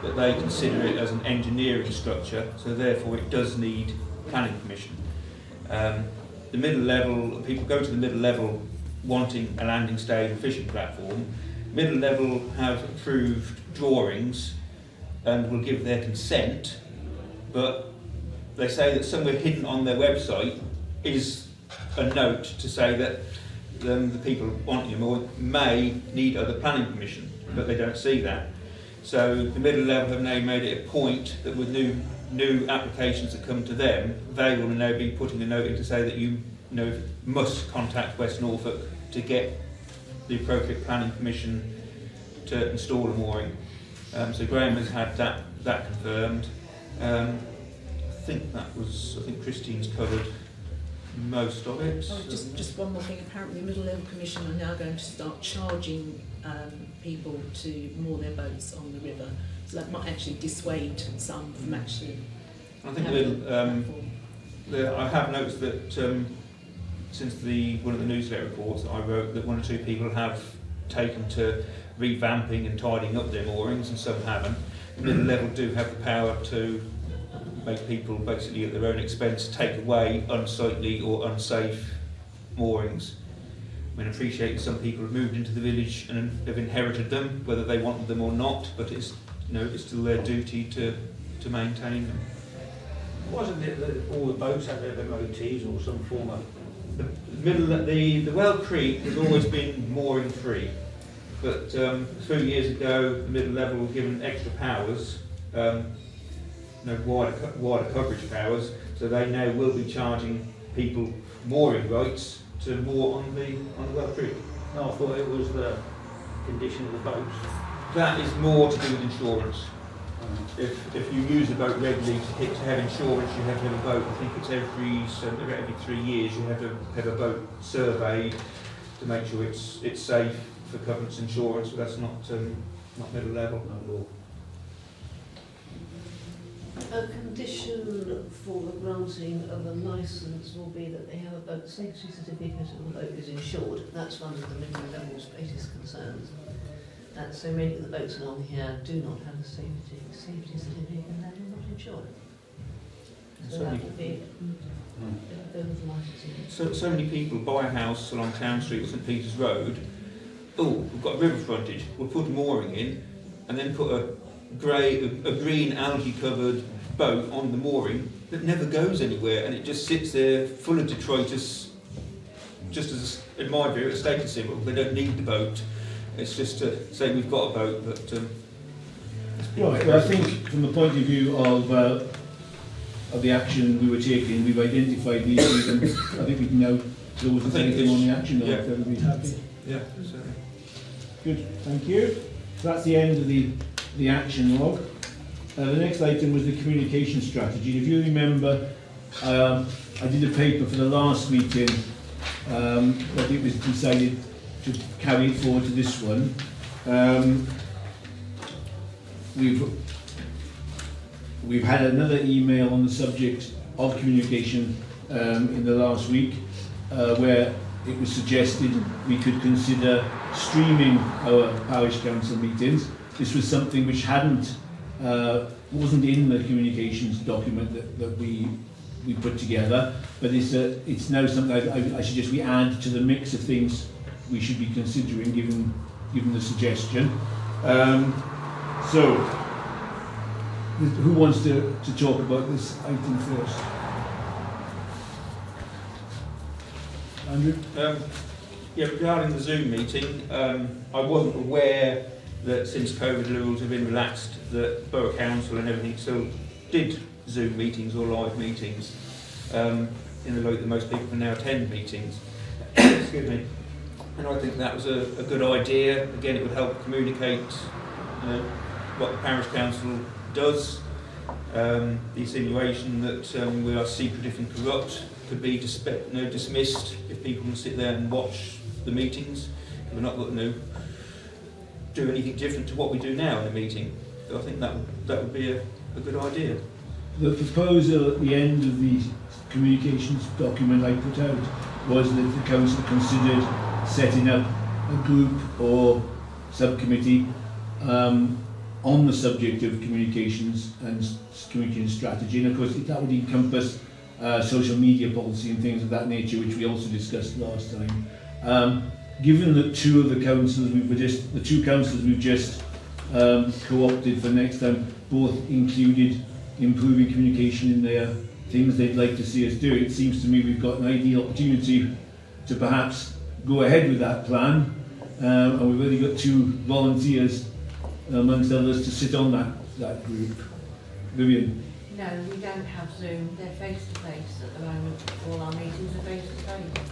that they consider it as an engineering structure, so therefore it does need planning permission. The middle level, people go to the middle level wanting a landing stage and fishing platform. Middle level have approved drawings and will give their consent, but they say that somewhere hidden on their website is a note to say that the people wanting them may need other planning permission, but they don't see that. So the middle level have now made it a point that with new applications that come to them, they will now be putting a note in to say that you must contact West Norfolk to get the appropriate planning permission to install a mooring. So Graham has had that confirmed. I think Christine's covered most of it. Oh, just one more thing. Apparently the Middle Level Commission are now going to start charging people to moor their boats on the river. So that might actually dissuade some from actually I think I have noticed that since one of the newsletter reports that I wrote, that one or two people have taken to revamping and tidying up their moorings, and some haven't. The middle level do have the power to make people basically at their own expense take away unsightly or unsafe moorings. I mean, I appreciate that some people have moved into the village and have inherited them, whether they wanted them or not, but it's still their duty to maintain them. Wasn't it that all the boats had their MOTs or some form of... The the Well Creek has always been mooring free, but a few years ago the middle level was given extra powers, wider coverage powers, so they now will be charging people mooring rights to moor on the Well Creek. No, I thought it was the condition of the boats. That is more to do with insurance. If you use the boat regularly to have insurance, you have to have a boat. I think it's every 3 years you have to have a boat surveyed to make sure it's safe for covenants insurance. But that's not middle level. A condition for the granting of a licence will be that they have a boat safety certificate and the boat is insured. That's one of the minimum level's greatest concerns. So many of the boats along here do not have a safety certificate and they're not insured. So that would be a bit of licensing. So many people buy a house along Town Street or St Peter's Road. Oh, we've got a river frontage. We'll put a mooring in, and then put a green algae-covered boat on the mooring that never goes anywhere, and it just sits there full of detritus, just as, in my view, a status symbol. They don't need the boat. It's just to say we've got a boat, but... Right, well, I think from the point of view of the action we were taking, we've identified the issues, and I think we can now close the anything on the action log. Everybody's happy? Yeah, certainly. Good, thank you. So that's the end of the action log. The next item was the communication strategy. If you remember, I did a paper for the last meeting, but it was decided to carry it forward to this one. We've had another email on the subject of communication in the last week, where it was suggested we could consider streaming our parish council meetings. This was something which wasn't in the communications document that we put together, but it's now something I suggest we add to the mix of things we should be considering, given the suggestion. So, who wants to talk about this item first? Andrew? Yeah, regarding the Zoom meeting, I wasn't aware that since COVID rules have been relaxed, that Borough Council and everything still did Zoom meetings or live meetings, in the way that most people can now attend meetings. Excuse me. And I think that was a good idea. Again, it would help communicate what the Parish Council does. The insinuation that we are secretive and corrupt could be dismissed if people can sit there and watch the meetings. We're not going to do anything different to what we do now in a meeting. So I think that would be a good idea. The proposal at the end of the communications document I put out was that the council considered setting up a group or subcommittee on the subject of communications and communication strategy, and of course that would encompass social media policy and things of that nature, which we also discussed last time. Given that two councillors we've just co-opted for next time both included improving communication in their things they'd like to see us do, it seems to me we've got an ideal opportunity to perhaps go ahead with that plan, and we've already got two volunteers amongst others to sit on that group. Vivian? No, we don't have Zoom, they're face-to-face at the moment. All our meetings are face-to-face.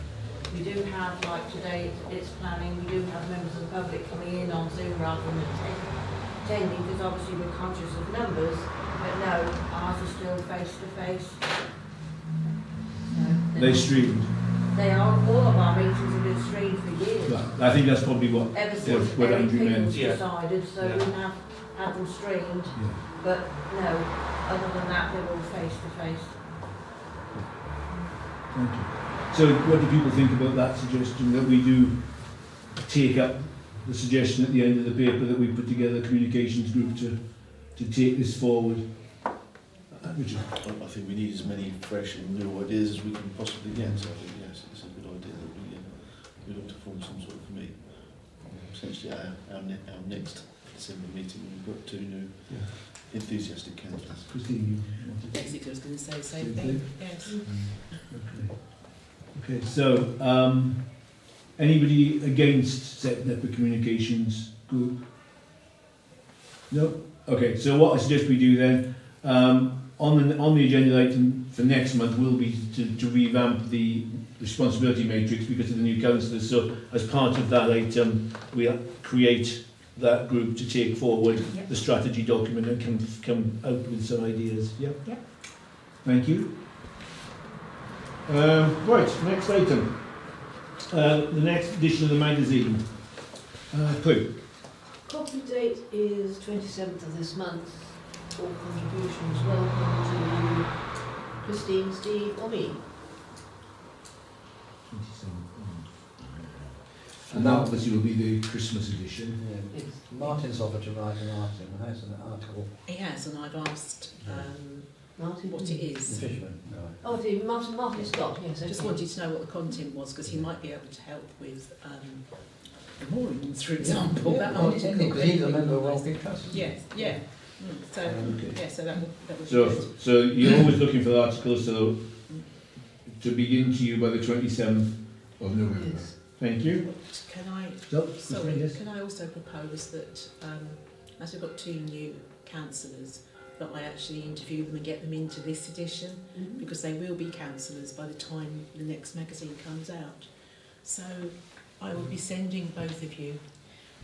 We do have, like today, it's planning, we do have members of the public coming in on Zoom rather than attending, because obviously we're conscious of numbers, but no, ours are still face-to-face. They streamed? They are, all of our meetings have been streamed for years. Right. I think that's probably what Andrew meant. Decided, so we have had them streamed, but no, other than that, they're all face-to-face. Thank you. So what do people think about that suggestion, that we do take up the suggestion at the end of the paper that we put together a communications group to take this forward? Richard? I think we need as many fresh and new ideas as we can possibly get, so I think yes, it's a good idea that we look to form some sort of committee. Essentially our next December meeting, we've got two new enthusiastic candidates. Christine, Basically, I was going to say the same thing. Yes. Okay. Okay, so, anybody against setting up a communications group? No? Okay, so what I suggest we do then, on the agenda item for next month will be to revamp the responsibility matrix because of the new councillors. So as part of that item, we'll create that group to take forward the strategy document and come out with some ideas. Yep. Thank you. Right, next item. The next edition of the magazine. Prue. Copy date is 27th of this month. All contributions welcome to Christine, Steve, or me. And that obviously will be the Christmas edition. Yeah. Martin's offered to write an article. He has, and I've asked Martin, what it is. The fisherman. Oh, Martin Scott, yes. I just wanted to know what the content was because he might be able to help with the moorings, for example. Yeah, because he's a member of Welle Film Productions. Yes, yeah. So, Okay. yeah, so that would be So, good. so you're always looking for the articles to begin to you by the 27th of November. Yes. Thank you. Can I? Sorry, yes. Can I also propose that as we've got 2 new councillors, that I actually interview them and get them into this edition because they will be councillors by the time the next magazine comes out. So I will be sending both of you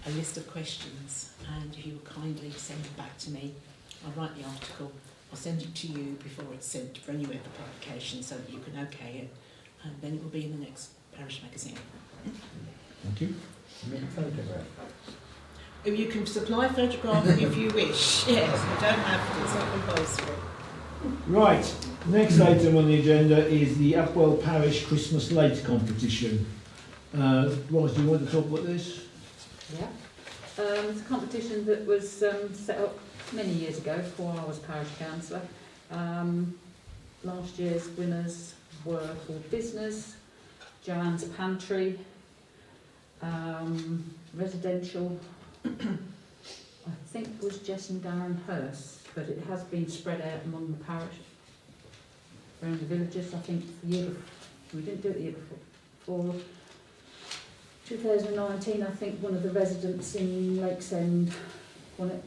a list of questions, and if you will kindly send it back to me, I'll write the article, I'll send it to you before it's sent for anywhere for publication so that you can okay it, and then it will be in the next parish magazine. Thank you. Photograph. You can supply a photograph if you wish, yes, you don't have to, it's not compulsory. Right, next item on the agenda is the Upwell Parish Christmas Light Competition. Ross, do you want to talk about this? Yeah. It's a competition that was set up many years ago before I was parish councillor. Last year's winners were for business, Joanne's Pantry, residential, I think it was Jess and Darren Hurst, but it has been spread out among the parish, around the villages. I think the year before, we didn't do it the year before. 2019, I think one of the residents in Lakesend won it.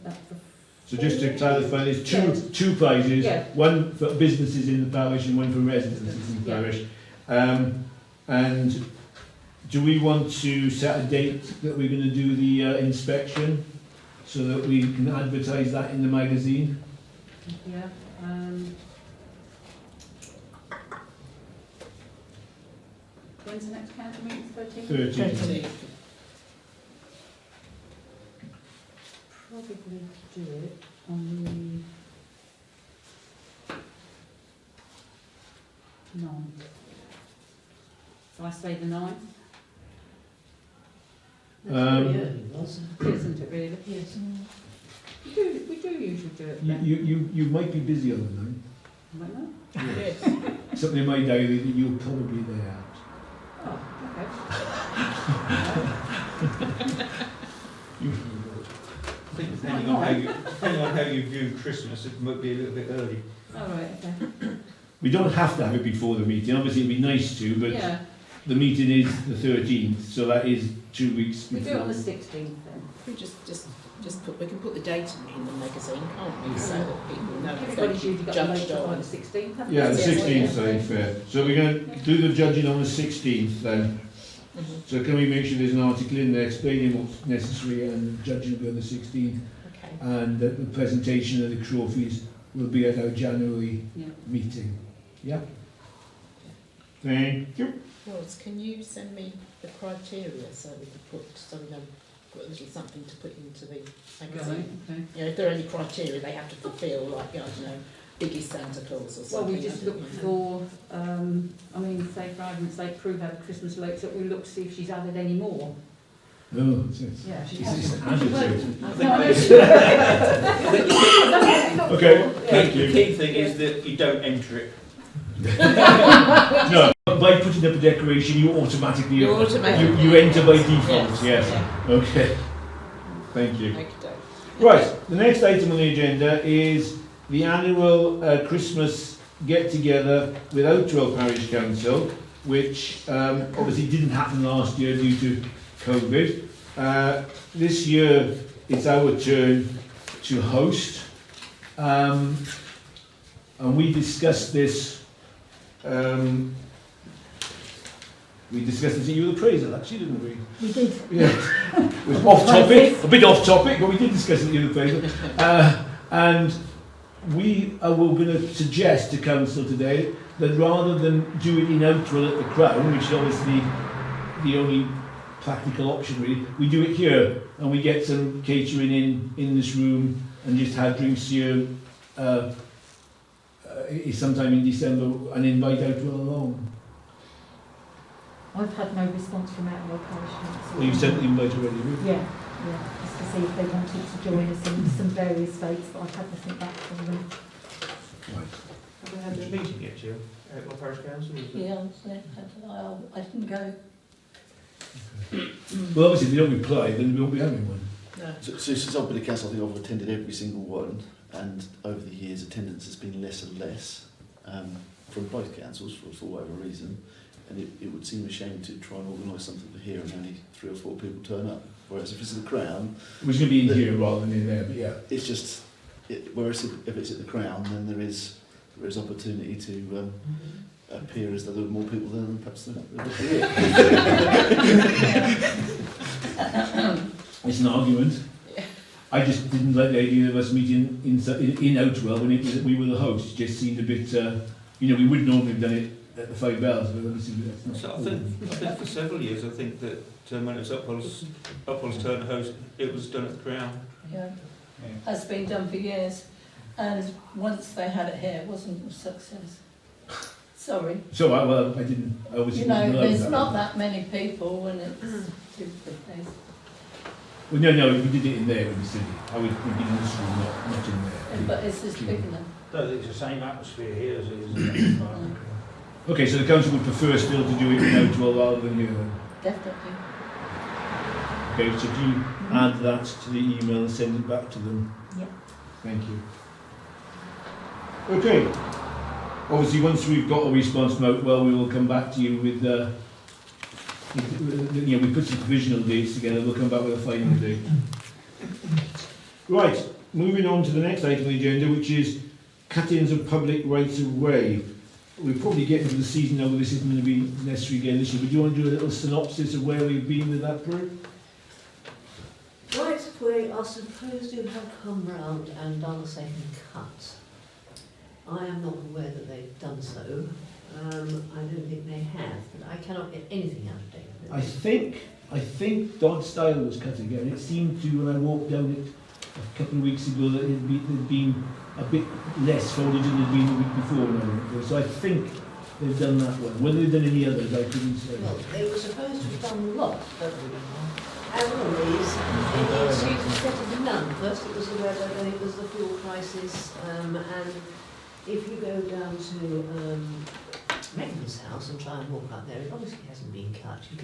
So just to clarify, there's two prizes, one for businesses in the parish and one for residences in the parish. And do we want to set a date that we're going to do the inspection so that we can advertise that in the magazine? Yeah. When's the next council meeting? 13th? 13th. Probably do it on the 9th. So I say the 9th. That's very early, wasn't it? Isn't it really? Yes. We do usually do it then. You might be busy on the 9th. Might not? Yes. Something in my diary that you'll probably be there. Oh, okay. I think depending on how you view Christmas, it might be a little bit early. All right, okay. We don't have to have it before the meeting. Obviously, it'd be nice to, but the meeting is the 13th, so that is 2 weeks before. We do it on the 16th then. We we can put the date in the magazine, can't we? So that people know if Everybody's usually got the judged later on on. the 16th. haven't Yeah, the they? 16th sounds fair. So we're going to do the judging on the 16th then. So can we make sure there's an article in there explaining what's necessary, and the judging will be on the 16th. Okay. And the presentation of the trophies will be at our January meeting. Yeah? Thank you. Ross, can you send me the criteria so we can put a little something to put into the magazine? Right, okay. You know, if there are any criteria they have to fulfil, like, I don't know, biggest Santa Claus or something. Well, we just look for, say for argument's sake, Prue had Christmas lights, that we look to see if she's added any more. Oh, Yeah, she it's has. Okay, thank you. The key thing is that you don't enter it. No, by putting up a decoration, you automatically you enter by default. Yes. Okay. Thank you. Right. The next item on the agenda is the annual Christmas get together with Outwell Parish Council. which obviously didn't happen last year due to COVID. This year it's our turn to host, and we discussed this. We discussed this at Youth Appraisal, actually, didn't we? We did. Yeah. It was off topic, a bit off topic, but we did discuss it at Youth Appraisal. And we are going to suggest to Council today that rather than do it in Outwell at the Crown, which is obviously the only practical option really, we do it here and we get some catering in this room and just have drinks here sometime in December and invite Outwell along. I've had no response from Outwell Parish Council. Well, you sent the invite already, have you? Yeah, just to see if they wanted to join us in some various dates, but I've had nothing back from them. Right. Have they had a meeting yet, Jill? Outwell Parish Council? Yeah, I didn't go. Well, obviously, if they don't reply, then we won't be having one. No. So since I've been a council, I think I've attended every single one, and over the years attendance has been less and less from both councils for whatever reason, and it would seem a shame to try and organise something for here and only 3 or 4 people turn up. Whereas if it's at the Crown... Which is going to be in here rather than in there, but yeah. It's just, whereas if it's at the Crown, then there is opportunity to appear as though there were more people there than perhaps there would be. It's an argument. I just didn't like the idea of us meeting in Outwell when we were the hosts. It just seemed a bit, we would normally have done it at the 5 Bells, but obviously that's not. So I think for several years, I think that when it was Upwell's turn to host, it was done at the Crown. Yeah, has been done for years, and once they had it here, it wasn't a success. Sorry. So I obviously. There's not that many people, and it's too big days. Well, no, we did it in there in the city. I would be in this room, not in there. But it's this big enough. I don't think it's the same atmosphere here as it is in the Okay, so the council would prefer still to do it in Outwell rather than here then? Definitely. Okay, so if you add that to the email and send it back to them. Yeah. Thank you. Okay. Obviously, once we've got a response from Outwell, we will come back to you with we put some provisional dates together, we'll come back with a final date. Right, moving on to the next item on the agenda, which is cut-ins of public rights of way. We're probably getting to the season now where this isn't going to be necessary again this year, but do you want to do a little synopsis of where we've been with that group? Rights of way are supposed to have come round and done a second cut. I am not aware that they've done so. I don't think they have, but I cannot get anything out of David. I think Dodd Style was cut again. It seemed to, when I walked down it a couple of weeks ago, that it had been a bit less foliage than it had been the week before. So I think they've done that one. Whether they've done any others, I couldn't say. Well, they were supposed to have done a lot, but as always, it needs you to settle none. First it was the weather, then it was the fuel crisis, and if you go down to Higgins' house and try and walk up there, it obviously hasn't been cut. You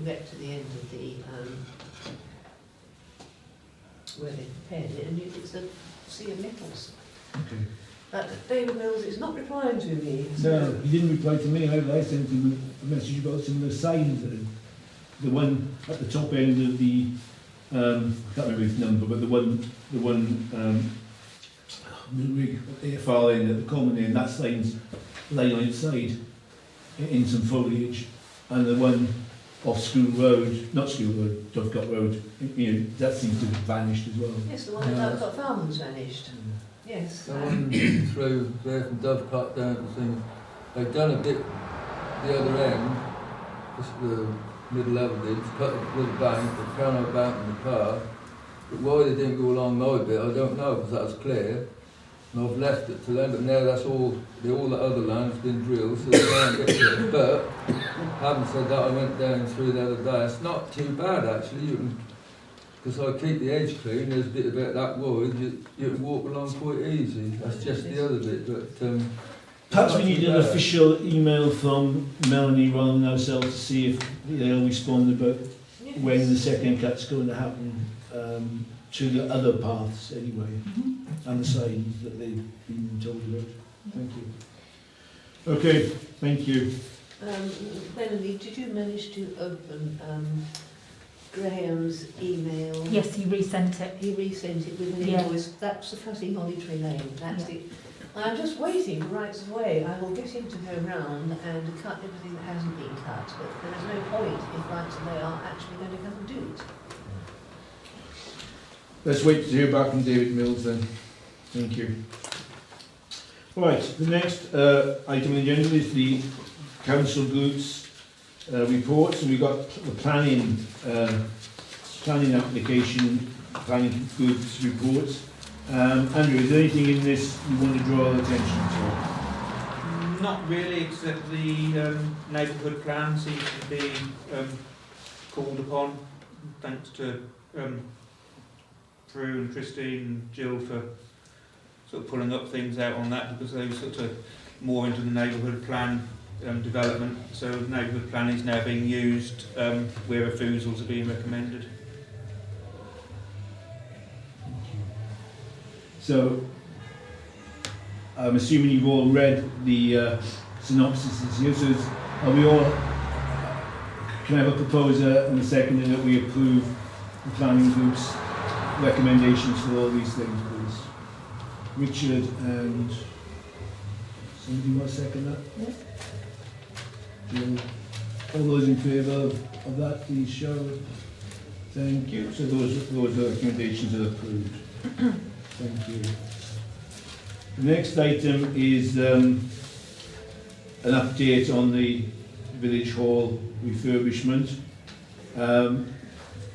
get to the end of the where they prepared it, and it's a sea of metals. Okay. But David Mills is not replying to me. No, he didn't reply to me either. I sent him a message about some of the signs that the one at the top end of the I can't remember his number, but the one far end at the common end, that sign's lying on its side in some foliage, and the one off School Road, not School Road, Dovecot Road, that seems to have vanished as well. Yes, the one at Dovecot Farm has vanished. Yes. The one through there from Dovecot down to things, they've done a bit the other end, just the middle level did, to cut a little bank, the canal bank in the path, but why they didn't go along my bit, I don't know, because that was clear. And I've left it to them, but now that's all the other land's been drilled, so they can't get to it. But, having said that, I went down through the other day. It's not too bad, actually, because I keep the edge clean, there's a bit about that wide, you can walk along quite easy. That's just the other bit, but... Perhaps we need an official email from Melanie rather than ourselves to see if they'll respond about when the second cut's going to happen to the other paths anyway, and the signs that they've been told about. Thank you. Okay, thank you. Melanie, did you manage to open Graham's email? Yes, he resent it. He resent it with an Yeah. invoice. That's the cutting Holly Tree Lane. That's it. I'm just waiting for rights of way. I will get him to go round and cut everything that hasn't been cut, but there is no point if rights of way are actually going to come and do it. Let's wait to hear back from David Mills then. Thank you. Right, the next item on the agenda is the council goods reports, and we've got the planning application, planning goods reports. Andrew, is there anything in this you want to draw attention to? Not really, except the neighbourhood plan seems to be called upon, thanks to Prue and Christine and Jill for sort of pulling up things out on that, because they were sort of more into the neighbourhood plan development. So the neighbourhood plan is now being used where refusals are being recommended. So, I'm assuming you've all read the synopsis here. So, are we all? Can I have a proposer and a seconder that we approve the planning group's recommendations for all these things, please? Richard and somebody want to second that? Yeah. Jill. All those in favour of that, please show. Thank you. So those recommendations are approved. Thank you. The next item is an update on the Village Hall refurbishment.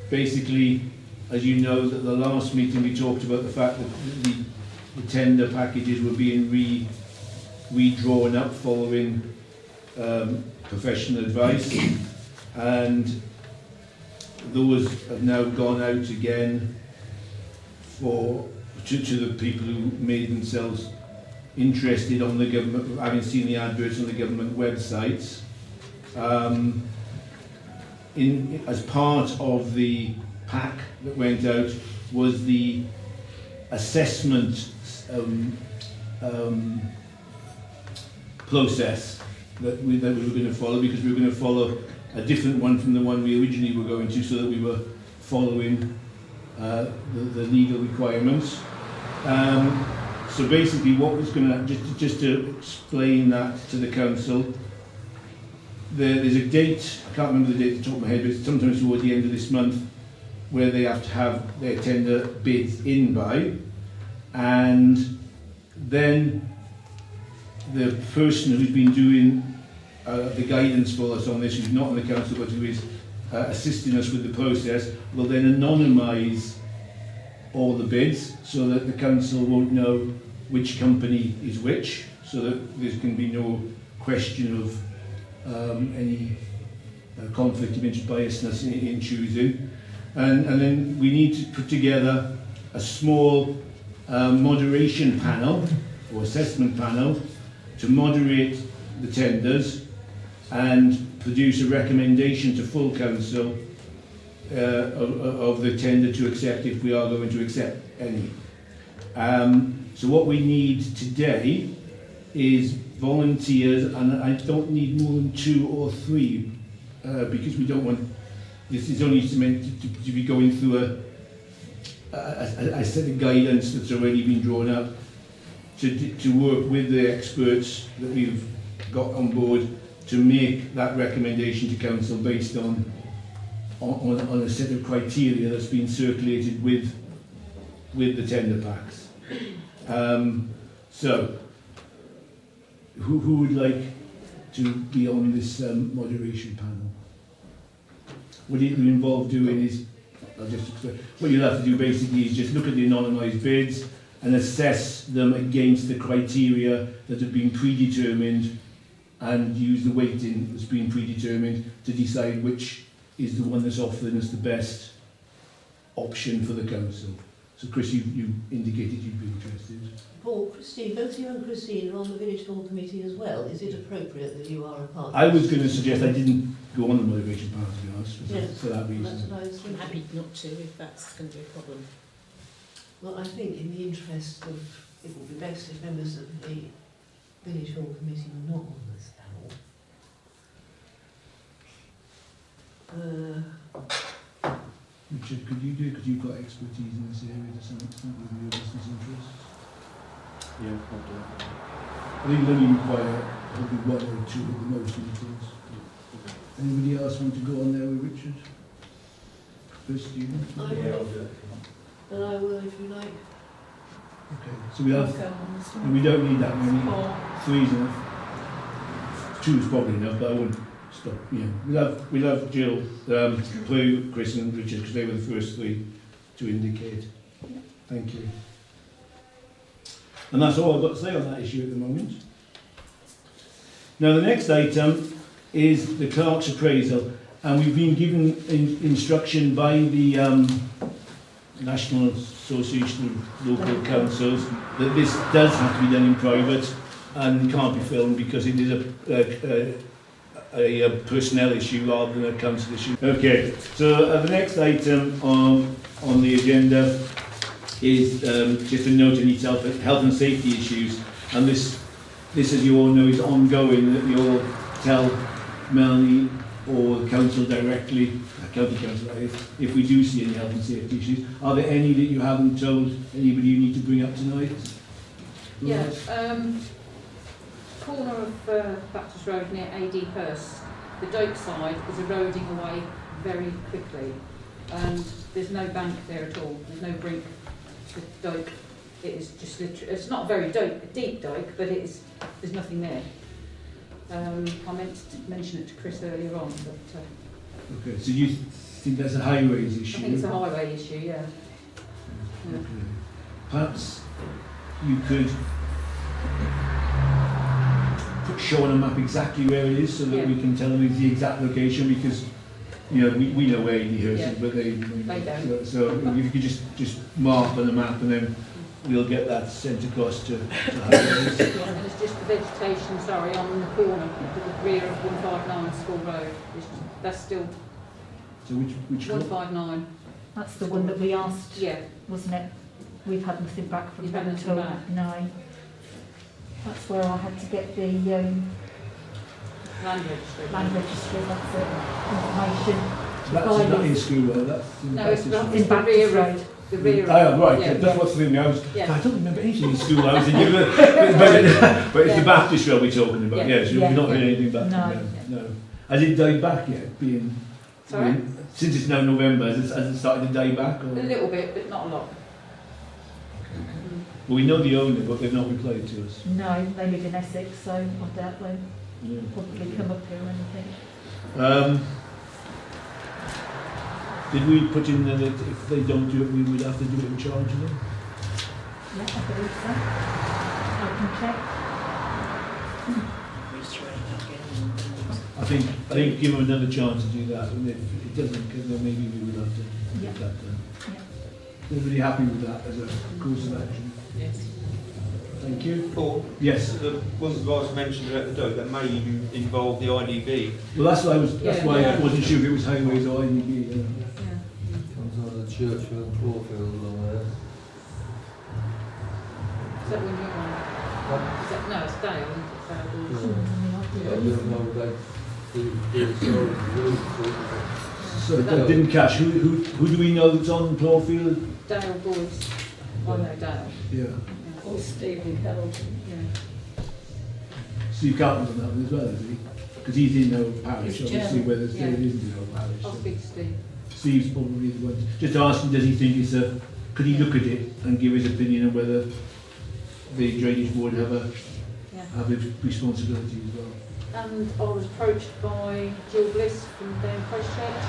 Basically, as you know, at the last meeting we talked about the fact that the tender packages were being redrawn up following professional advice, and those have now gone out again to the people who made themselves interested on the government, having seen the adverts on the government websites. As part of the pack that went out was the assessment process that we were going to follow, because we were going to follow a different one from the one we originally were going to, so that we were following the legal requirements. So basically what was going to, just to explain that to the council, there's a date, I can't remember the date at the top of my head, but it's sometimes towards the end of this month, where they have to have their tender bids in by, and then the person who's been doing the guidance for us on this, who's not on the council but who is assisting us with the process, will then anonymise all the bids so that the council won't know which company is which, so that there can be no question of any conflict of interest biasness in choosing. And then we need to put together a small moderation panel or assessment panel to moderate the tenders and produce a recommendation to full council of the tender to accept, if we are going to accept any. So what we need today is volunteers, and I don't need more than 2 or 3 because we don't want, this is only meant to be going through a set of guidance that's already been drawn up to work with the experts that we've got on board to make that recommendation to council based on a set of criteria that's been circulated with the tender packs. So, who would like to be on this moderation panel? What it will involve doing is, I'll just explain, what you'll have to do basically is just look at the anonymised bids and assess them against the criteria that have been predetermined and use the weighting that's been predetermined to decide which is the one that's offering us the best option for the council. So Chris, you indicated you'd be interested. Paul, Christine, both you and Christine are on the Village Hall Committee as well. Is it appropriate that you are a part of I was going to suggest I didn't go on the motivation panel, to be honest, for that reason. That's what I was I'm thinking. happy not to, if that's going to be a problem. Well, I think in the interest of, it would be best if members of the Village Hall Committee were not on this panel. Richard, could you do it? Because you've got expertise in this area to some extent with your business interests. Yeah, I'll do it. I think you only require probably one or two at the most meetings. Anybody else want to go on there with Richard? First, Stephen? I will. And I will if you like. Okay, so we have, and we don't need that many. 3's enough. 2's probably enough, but I wouldn't stop. Yeah, we'll have Jill, Prue, Chris, and Richard because they were the first 3 to indicate. Thank you. And that's all I've got to say on that issue at the moment. Now the next item is the clerk's appraisal, and we've been given instruction by the National Association of Local Councils that this does have to be done in private and can't be filmed because it is a personnel issue rather than a council issue. Okay, so the next item on the agenda is just a note in itself, health and safety issues, and this as you all know is ongoing, that you all tell Melanie or the council directly, county council that is, if we do see any health and safety issues. Are there any that you haven't told anybody you need to bring up tonight? Yeah, corner of Baptist Road near H.m.s, the dope side is eroding away very quickly, and there's no bank there at all, there's no brink to dope. It is just literally, it's not very deep dope, but there's nothing there. I meant to mention it to Chris earlier on, but... okay, so you think that's a highways issue? I think it's a highway issue, yeah. Okay. Perhaps you could show on a map exactly where it is so that we can tell them the exact location, because we know where H.m.s is, but they don't. So if you could just mark on the map, and then we'll get that sent across to highways. And it's just the vegetation, on the corner, the rear of 159 School Road. That's still... So which 159. That's the one that we asked, yeah, wasn't it? We've had nothing back from You've them had at nothing all. back? No. That's where I had to get the land registry. That's it. Information. That's not in School Road, that's in No, it's Baptist the Road. rear road. The rear road. Oh, right, Yeah. that's what's threw me. I Yeah. don't remember anything in school I was in but it's the Baptist Road we're talking about, Yeah. yes, you've not heard anything back No. from them. No. Has it died back yet? Sorry? Since it's now November, has it started to die back? Or? A little bit, but not a lot. Well, we know the owner, but they've not replied to us. No, they live in Essex, so I doubt they'll Yeah. probably come up here or anything. Did we put in there that if they don't do it, we would have to do it and charge them? Yeah, I believe so. I can check. I think give them another chance to do that, and if it doesn't, then maybe we would have to get that done. Yeah. Everybody happy with that as a course of action? Yes. Thank you. Paul? Yes. The one that guys mentioned about the dope, that may even involve the IDB. Well, that's why I wasn't sure if it was highways or IDB. Comes on the church with Clawfield along there. Is that when you're on? Is that, no, it's Dale, isn't it? Yeah, I don't know, they do So I didn't catch. Who do we know that's on Clawfield? Dale Boyce. I know Dale. Yeah. Or Stephen Kelton. Yeah. Steve Carpenter's on that one as well, is he? Because he's in our parish, He's obviously, where there's Yeah. there isn't in our parish. I'll So. speak to Steve. Steve's probably the one. Just ask him, does he think it's a... Could he look at it and give his opinion on whether the drainage board have a responsibility as well? And I was approached by Jill Bliss from down Christchurch.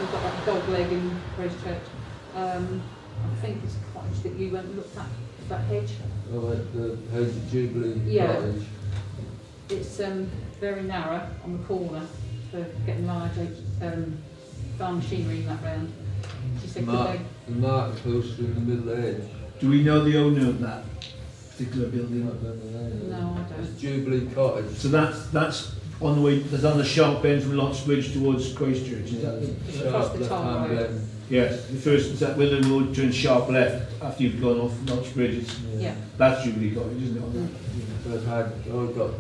We've got like a dog leg in Christchurch. I think it's a cottage that you went and looked at, that hedge. Oh, at the Hedge Jubilee Yeah. Cottage. It's very narrow on the corner for getting large farm machinery in that round. She said, could they... The marker poster in the middle of the hedge. Do we know the owner of that particular building? No, I don't. It's Jubilee Cottage. So that's on the way, that's on the sharp end from Lots Bridge towards Christchurch, is that the... Across the top road. Yes, the first, is that where the road turns sharp left after you've gone off Lots Bridge? Yeah. That's Jubilee Cottage, isn't it? On that? I've got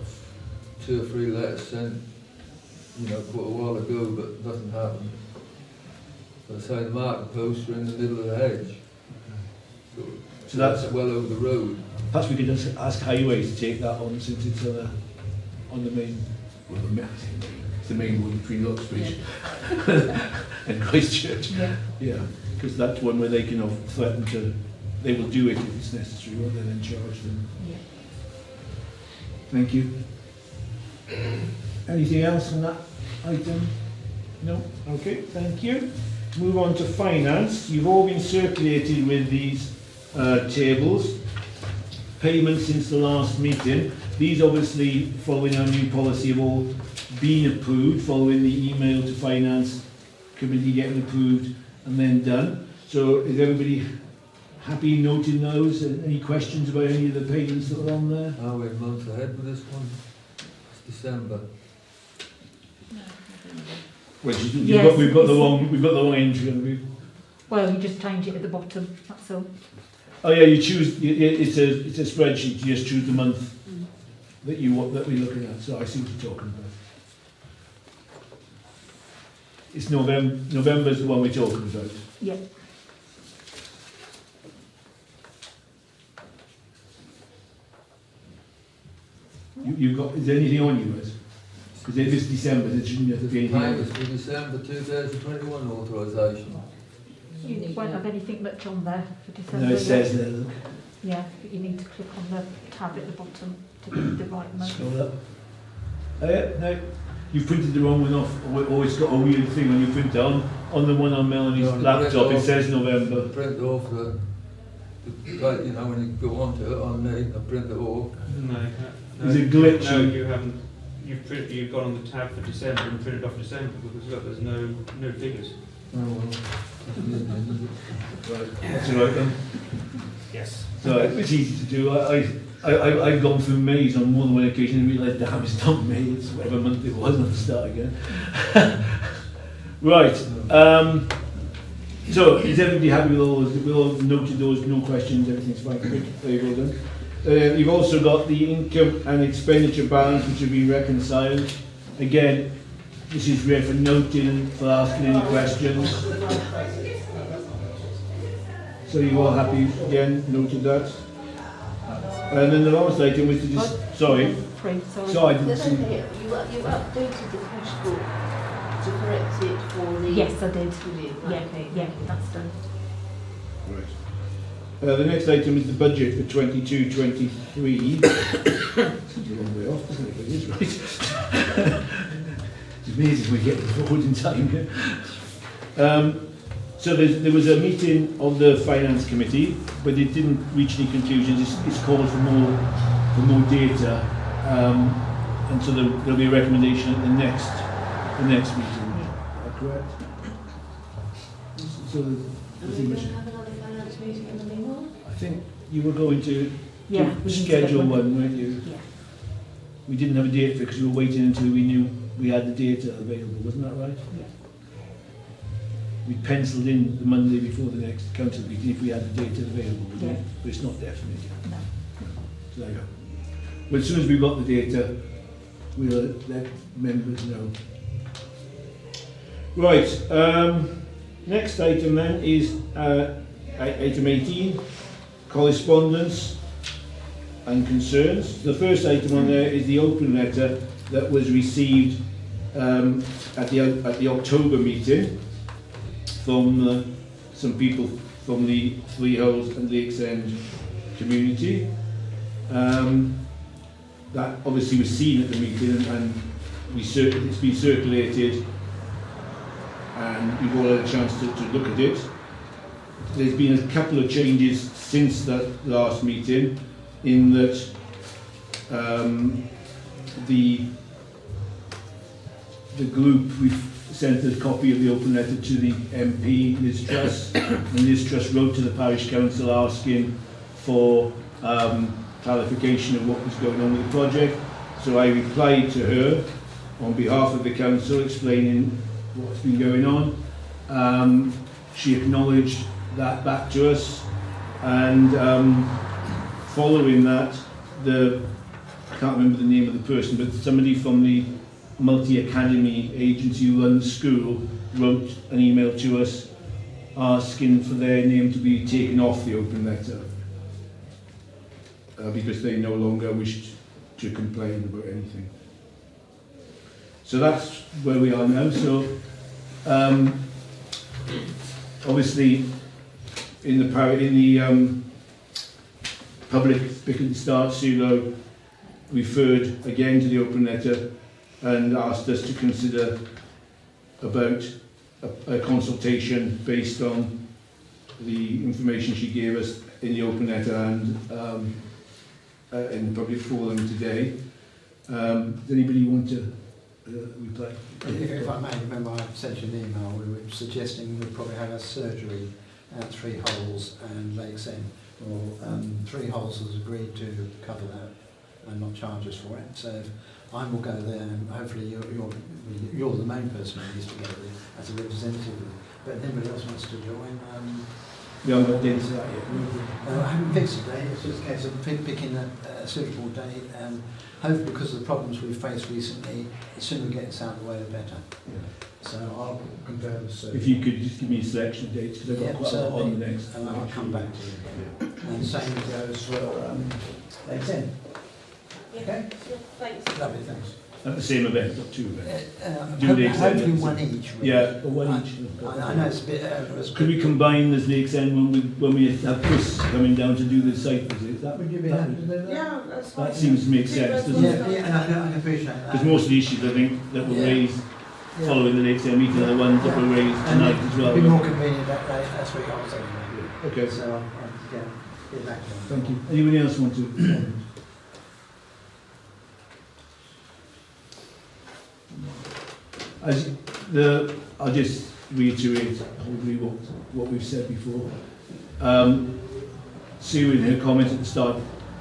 2 or 3 letters sent you know, quite a while ago, but nothing happened. So I say the market posts are in the middle of the hedge. So that's well over the road. Perhaps we could just ask Highway to take that on, since it's on the main, well, it's the main one between Lowe Street and Christchurch. Yeah, because that's one where they can threaten to, they will do it if it's necessary, rather than charge them. Yeah. Thank you. Anything else on that item? No? Okay, thank you. Move on to finance. You've all been circulated with these tables. Payments since the last meeting. These obviously, following our new policy, have all been approved, following the email to Finance Committee getting approved and then done. So is everybody happy noting those? Any questions about any of the payments that are on there? Are we a month ahead with this one? It's December. Well, Yes, we've got the wrong entry, haven't we? Well, you just change it at the bottom, that's all. Oh yeah, you choose. It's a spreadsheet. You just choose the month that we're looking at. So I see what you're talking about. It's November. November's the one we're talking about. Yeah. You've got. Is there anything on you, guys? Because if it's December, there shouldn't have to be anything. Payments for December 2021 authorisation. You won't have anything much on there for December. No, it says there. Look. Yeah, but you need to click on the tab at the bottom to get the right month. Scroll up. Oh yeah, no. You've printed the wrong one off. Or it's got a weird thing on your printer. On the one on Melanie's laptop, it says November. Print off the date, you know, when you go onto it on me, I print it off. No, There's a glitch. No, you haven't. You've gone on the tab for December and printed off December because look, there's no figures. Oh well. Right, that's all right then. Yes. So it's easy to do. I've gone through May's on more than one occasion and realised, damn, it's not May, it's whatever month it was, and I have to start again. Right. So is everybody happy with all those? We all noted those, no questions, everything's fine. Good, very well done. You've also got the income and expenditure balance, which have been reconciled. Again, this is rare for noting and for asking any questions. So you're all happy again, noted that. And then the last item was to just, sorry. Sorry, I didn't see. You've updated the cash book to correct it for the... Yes, I did. Yeah, yeah, that's done. Right. The next item is the budget for 22-23. Seems a long way off, doesn't it? But it is right. It's amazing we get forward in time here. So there was a meeting of the Finance Committee, but it didn't reach any conclusions. It's called for more data, and so there'll be a recommendation at the next meeting. Is that correct? So and we're going to have another finance meeting in the meanwhile? I think you were going to schedule one, weren't you? Yeah. We didn't have a date for it because we were waiting until we knew we had the data available, wasn't that right? Yeah. We penciled in the Monday before the next council meeting if we had the data available, Yeah. but it's not definite. No. So there you go. But as soon as we've got the data, we'll let members know. Right, next item then is item 18, correspondence and concerns. The first item on there is the open letter that was received at the October meeting from some people from the Freeholds and Lakes End community. That obviously was seen at the meeting and it's been circulated and we've all had a chance to look at it. There's been a couple of changes since that last meeting in that the group, we've sent a copy of the open letter to the MP, Liz Truss, and Liz Truss wrote to the Parish Council asking for clarification of what was going on with the project. So I replied to her on behalf of the council explaining what's been going on. She acknowledged that back to us, and following that, I can't remember the name of the person, but somebody from the multi-academy agency who run the school wrote an email to us asking for their name to be taken off the open letter because they no longer wished to complain about anything. So that's where we are now. So obviously in the public Pickett Start Silo referred again to the open letter and asked us to consider about a consultation based on the information she gave us in the open letter and in the public forum today. Does anybody want to reply? If I may, remember I sent you an email, we were suggesting we'd probably have a surgery at 3 Holes and Lakes End. Well, 3 Holes has agreed to cover that and not charge us for it. So I will go there and hopefully you're the main person who needs to go there as a representative. But if anybody else wants to join, we haven't got dates for that yet. I haven't fixed a date, it's just a case of picking a suitable date and hopefully because of the problems we've faced recently, the sooner we get this out of the way the better. Yeah. So I'll confirm the surgery. If you could just give me a selection of dates because I've got quite a lot on the next. And I'll come back to you. Yeah. And same goes for Lakes End. Okay? Thanks. Lovely, thanks. At the same event, not 2 events. Hopefully one each. Really. Yeah, one each. I know it's a bit... Could we combine this Lakes End when we have Chris coming down to do the site visit? Would you be happy to do that? Yeah, that's fine. That seems to make sense, doesn't it? Yeah, I can appreciate that. Because most of the issues, I think, that were raised following the Lakes End meeting are the ones that were raised tonight as well. It'd be more convenient that day, that's what I was saying. Okay. So I'll get back to you. Thank you. Anyone else want to? I'll just reiterate probably what we've said before. Sue, in her comments at the start,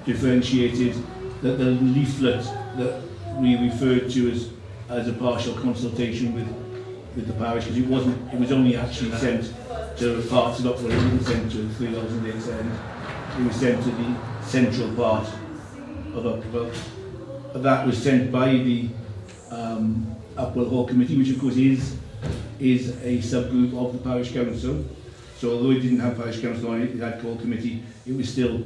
differentiated that the leaflet that we referred to as a partial consultation with the parish, because it was only actually sent to parts of Upwell, it wasn't sent to 3 Holes and Lakes End. It was sent to the central part of Upwell. That was sent by the Upwell Hall Committee, which of course is a subgroup of the Parish Council. So although it didn't have Parish Council on it, it had Hall Committee, it was still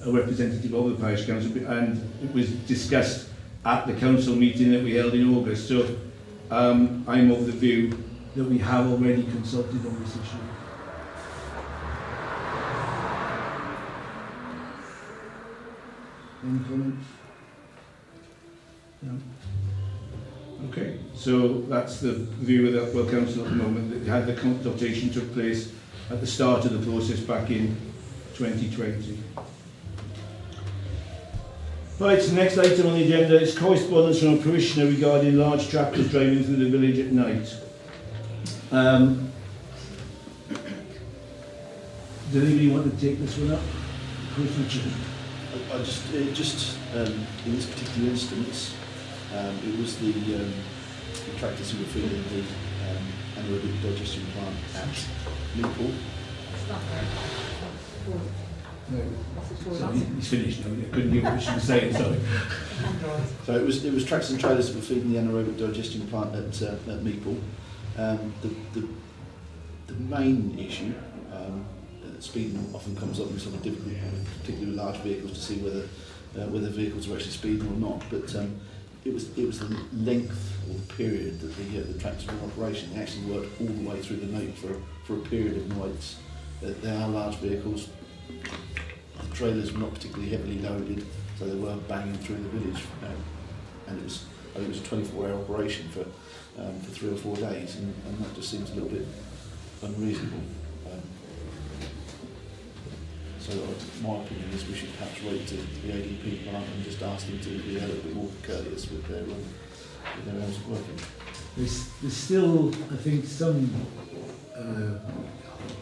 a representative of the Parish Council, and it was discussed at the council meeting that we held in August. So I'm of the view that we have already consulted on this issue. Any comments? No. Okay, so that's the view of the Upwell Council at the moment, that had the consultation took place at the start of the process back in 2020. Right, so the next item on the agenda is correspondence from a parishioner regarding large tractors driving through the village at night. Does anybody want to take this one up? I just in this particular instance, it was the tractors who were feeding the anaerobic digestion plant at Newport. No. Sorry, he's finished now. I couldn't hear what she was saying, sorry. So it was tractors and trailers that were feeding the anaerobic digestion plant at Meeple. The main issue, speeding often comes up with something difficult, particularly with large vehicles, to see whether vehicles are actually speeding or not. But it was the length or the period that the tractors were in operation. They actually worked all the way through the night for a period of nights. They are large vehicles. The trailers were not particularly heavily loaded, so they were banging through the village. And it was a 24-hour operation for 3 or 4 days, and that just seems a little bit unreasonable. So my opinion is we should perhaps write to the ADP plant and just ask them to be a little bit more courteous with their hours of working. There's still, I think, some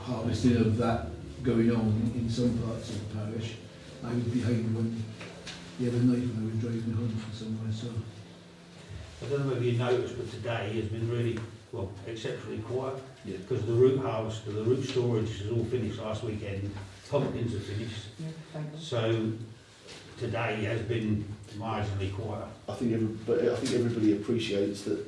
harvesting of that going on in some parts of the parish. I was behind one the other night when I was driving home from somewhere. So I don't know whether you noticed, but today has been really, well, exceptionally quiet. Yeah. Because the root harvest, the root storage is all finished last weekend. Pumpkins are finished. Yeah, thank you. So today has been marginally quieter. I think everybody appreciates that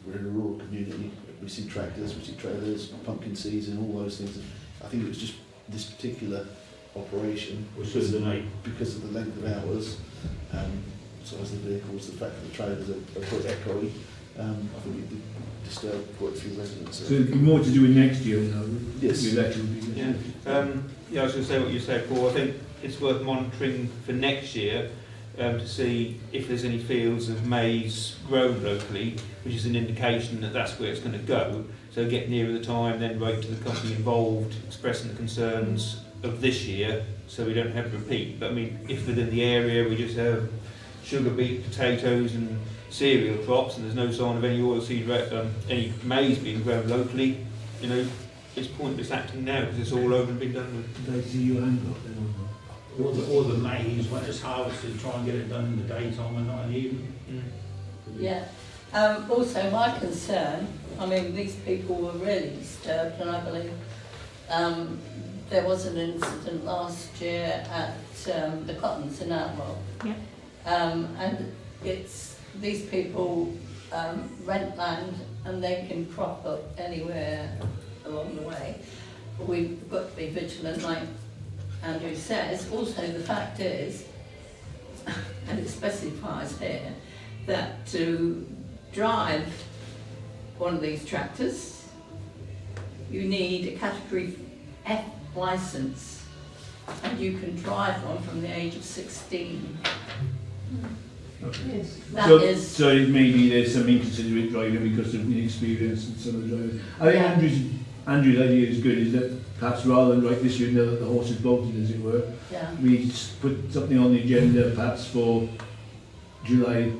we're in a rural community. We see tractors, we see trailers, pumpkin seeds, and all those things. I think it was just this particular operation because of the length of hours, size of the vehicles, the fact that the trailers are quite echoey. I think it did disturb quite a few residents. So it'll be more to do with next year now. Yes. Yeah. I was going to say what you said, Paul. I think it's worth monitoring for next year to see if there's any fields of maize grown locally, which is an indication that that's where it's going to go. So get nearer the time, then write to the company involved, expressing the concerns of this year, so we don't have to repeat. But I mean, if within the area we just have sugar beet, potatoes and cereal crops, and there's no sign of any oilseed, any maize being grown locally, you know, it's pointless acting now because it's all over and been done with. Did I see your hand up then? All the maize when it's harvested, try and get it done in the daytime and not in the evening. Yeah. Also, my concern, I mean, these people were really disturbed, and I believe there was an incident last year at the Cottons in Outwell. Yeah. And it's these people rent land and they can crop up anywhere along the way. But we've got to be vigilant, like Andrew says. Also, the fact is, and it specifies here, that to drive one of these tractors, you need a Category F licence, and you can drive one from the age of 16. Okay. Yes. So maybe there's some inconsiderate driving because of inexperience and some of the drivers. I think Andrew's idea is good, is that perhaps rather than write this year know that the horse is bolted, as it were, we just put something on the agenda perhaps for July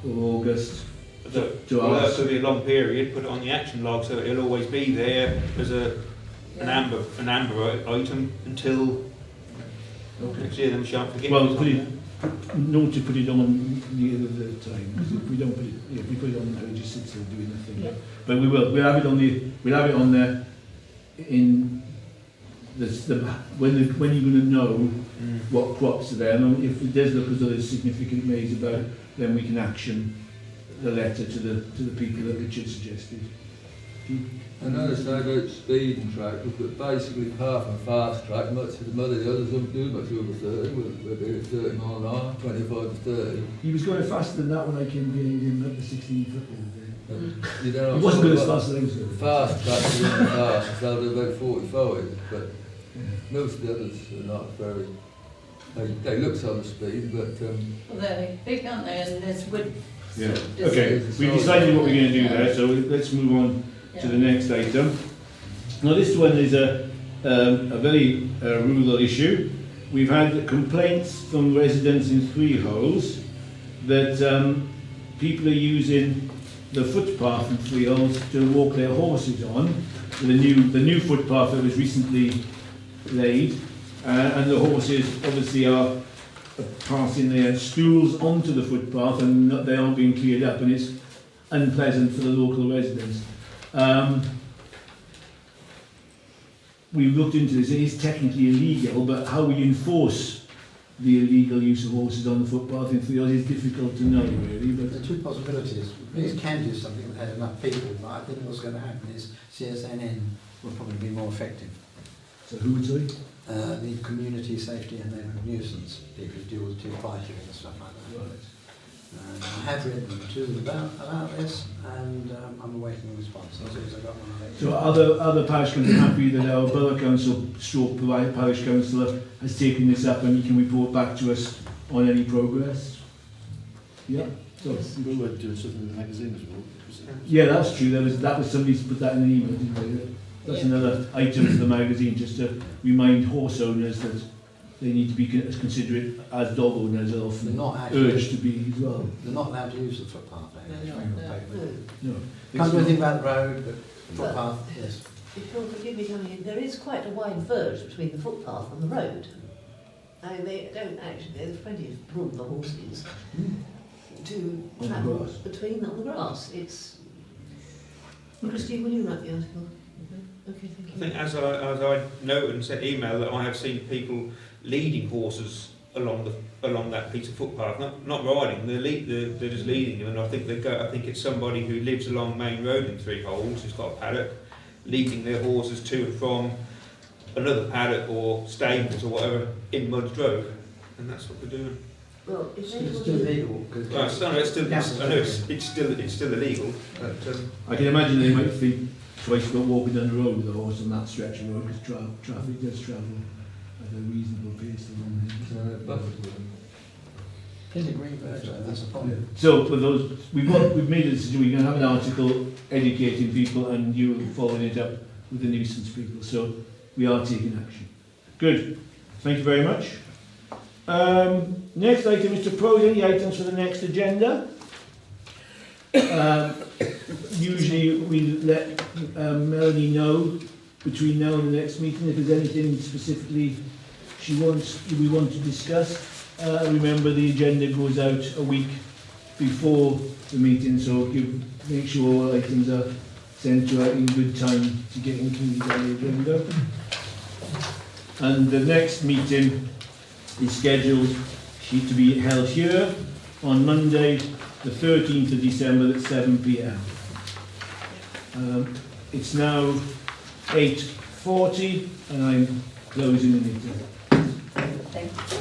or August Well, that's going to be a long period. Put it on the action log so it'll always be there as an amber item until next year. Then we shan't forget. Well, note to put it on the other time. Because if we don't put it, if we put it on now, it just sits there doing nothing. Yeah. But we will. We'll have it on the. We'll have it on there. In when you're going to know what crops are there, and if it does look as though there's significant maize about, then we can action the letter to the people that Richard suggested. I know they say about speeding tractors, but basically apart from fast track, much of the mother the others don't do much over 30, whether it's 30 mile an hour, 25 to 30. He was going faster than that when I came behind him at the 16 foot. You don't He wasn't going as fast as I was going. Fast tracks are really fast, they'll do about 45, but most of the others are not very. They look some speed, but. Well, they're big, aren't they? And there's wood. Yeah. Okay, we decided what we're going to do there, so let's move on to the next item. Now this one is a very rural issue. We've had complaints from residents in Freeholds that people are using the footpath in Freeholds to walk their horses on, the new footpath that was recently laid, and the horses obviously are passing their stools onto the footpath and they aren't being cleared up, and it's unpleasant for the local residents. We've looked into this. It is technically illegal, but how we enforce the illegal use of horses on the footpath in Freeholds is difficult to know, really. But there are two possibilities. We can do something that has enough people, but I think what's going to happen is CSNN will probably be more effective. So who would say? The community safety and neighbourhood nuisance people who deal with too fighting and stuff like that. Right. I have written to them about this, and I'm awaiting a response. As soon as I got one, I'll let you So other parish councils are happy that our borough council stroke parish councillor has taken this up and he can report back to us on any progress? Yeah. So we were doing something in the magazine as well. yeah, that's true. That was somebody put that in an email, didn't they? That's another item for the magazine, just to remind horse owners that they need to be as considerate as dog owners are often urged to be as well. They're not allowed to use the footpath. No. Can't do anything about the road, but footpath, yes. If you'll forgive me coming in, there is quite a wide verge between the footpath and the road. I mean, they don't actually, there's plenty of room for horses to travel between on the grass. It's. Christine, will you write the article? Okay, thank you. I think as I noted and sent email that I have seen people leading horses along that piece of footpath, not riding. They're just leading them, and I think it's somebody who lives along Main Road in Three Holes who's got a paddock, leading their horses to and from another paddock or stables or whatever in Mud's Drove, and that's what they're doing. Well, if It's still legal. It's still illegal. But, I can imagine they might think twice about walking down the road with a horse on that stretch of road, because traffic does travel at a reasonable pace along there. Is it reversed? That's a problem. So for those, we've made a decision. We're going to have an article educating people, and you following it up with the nuisance people. So we are taking action. Good. Thank you very much. Next item is to propose any items for the next agenda. Usually we let Melanie know between now and the next meeting if there's anything specifically we want to discuss. Remember, the agenda goes out a week before the meeting, so make sure all items are sent to her in good time to get included on the agenda. And the next meeting is scheduled to be held here on Monday, the 13th of December at 7 p.m. It's now 8:40 and I'm closing the meeting. Thank you.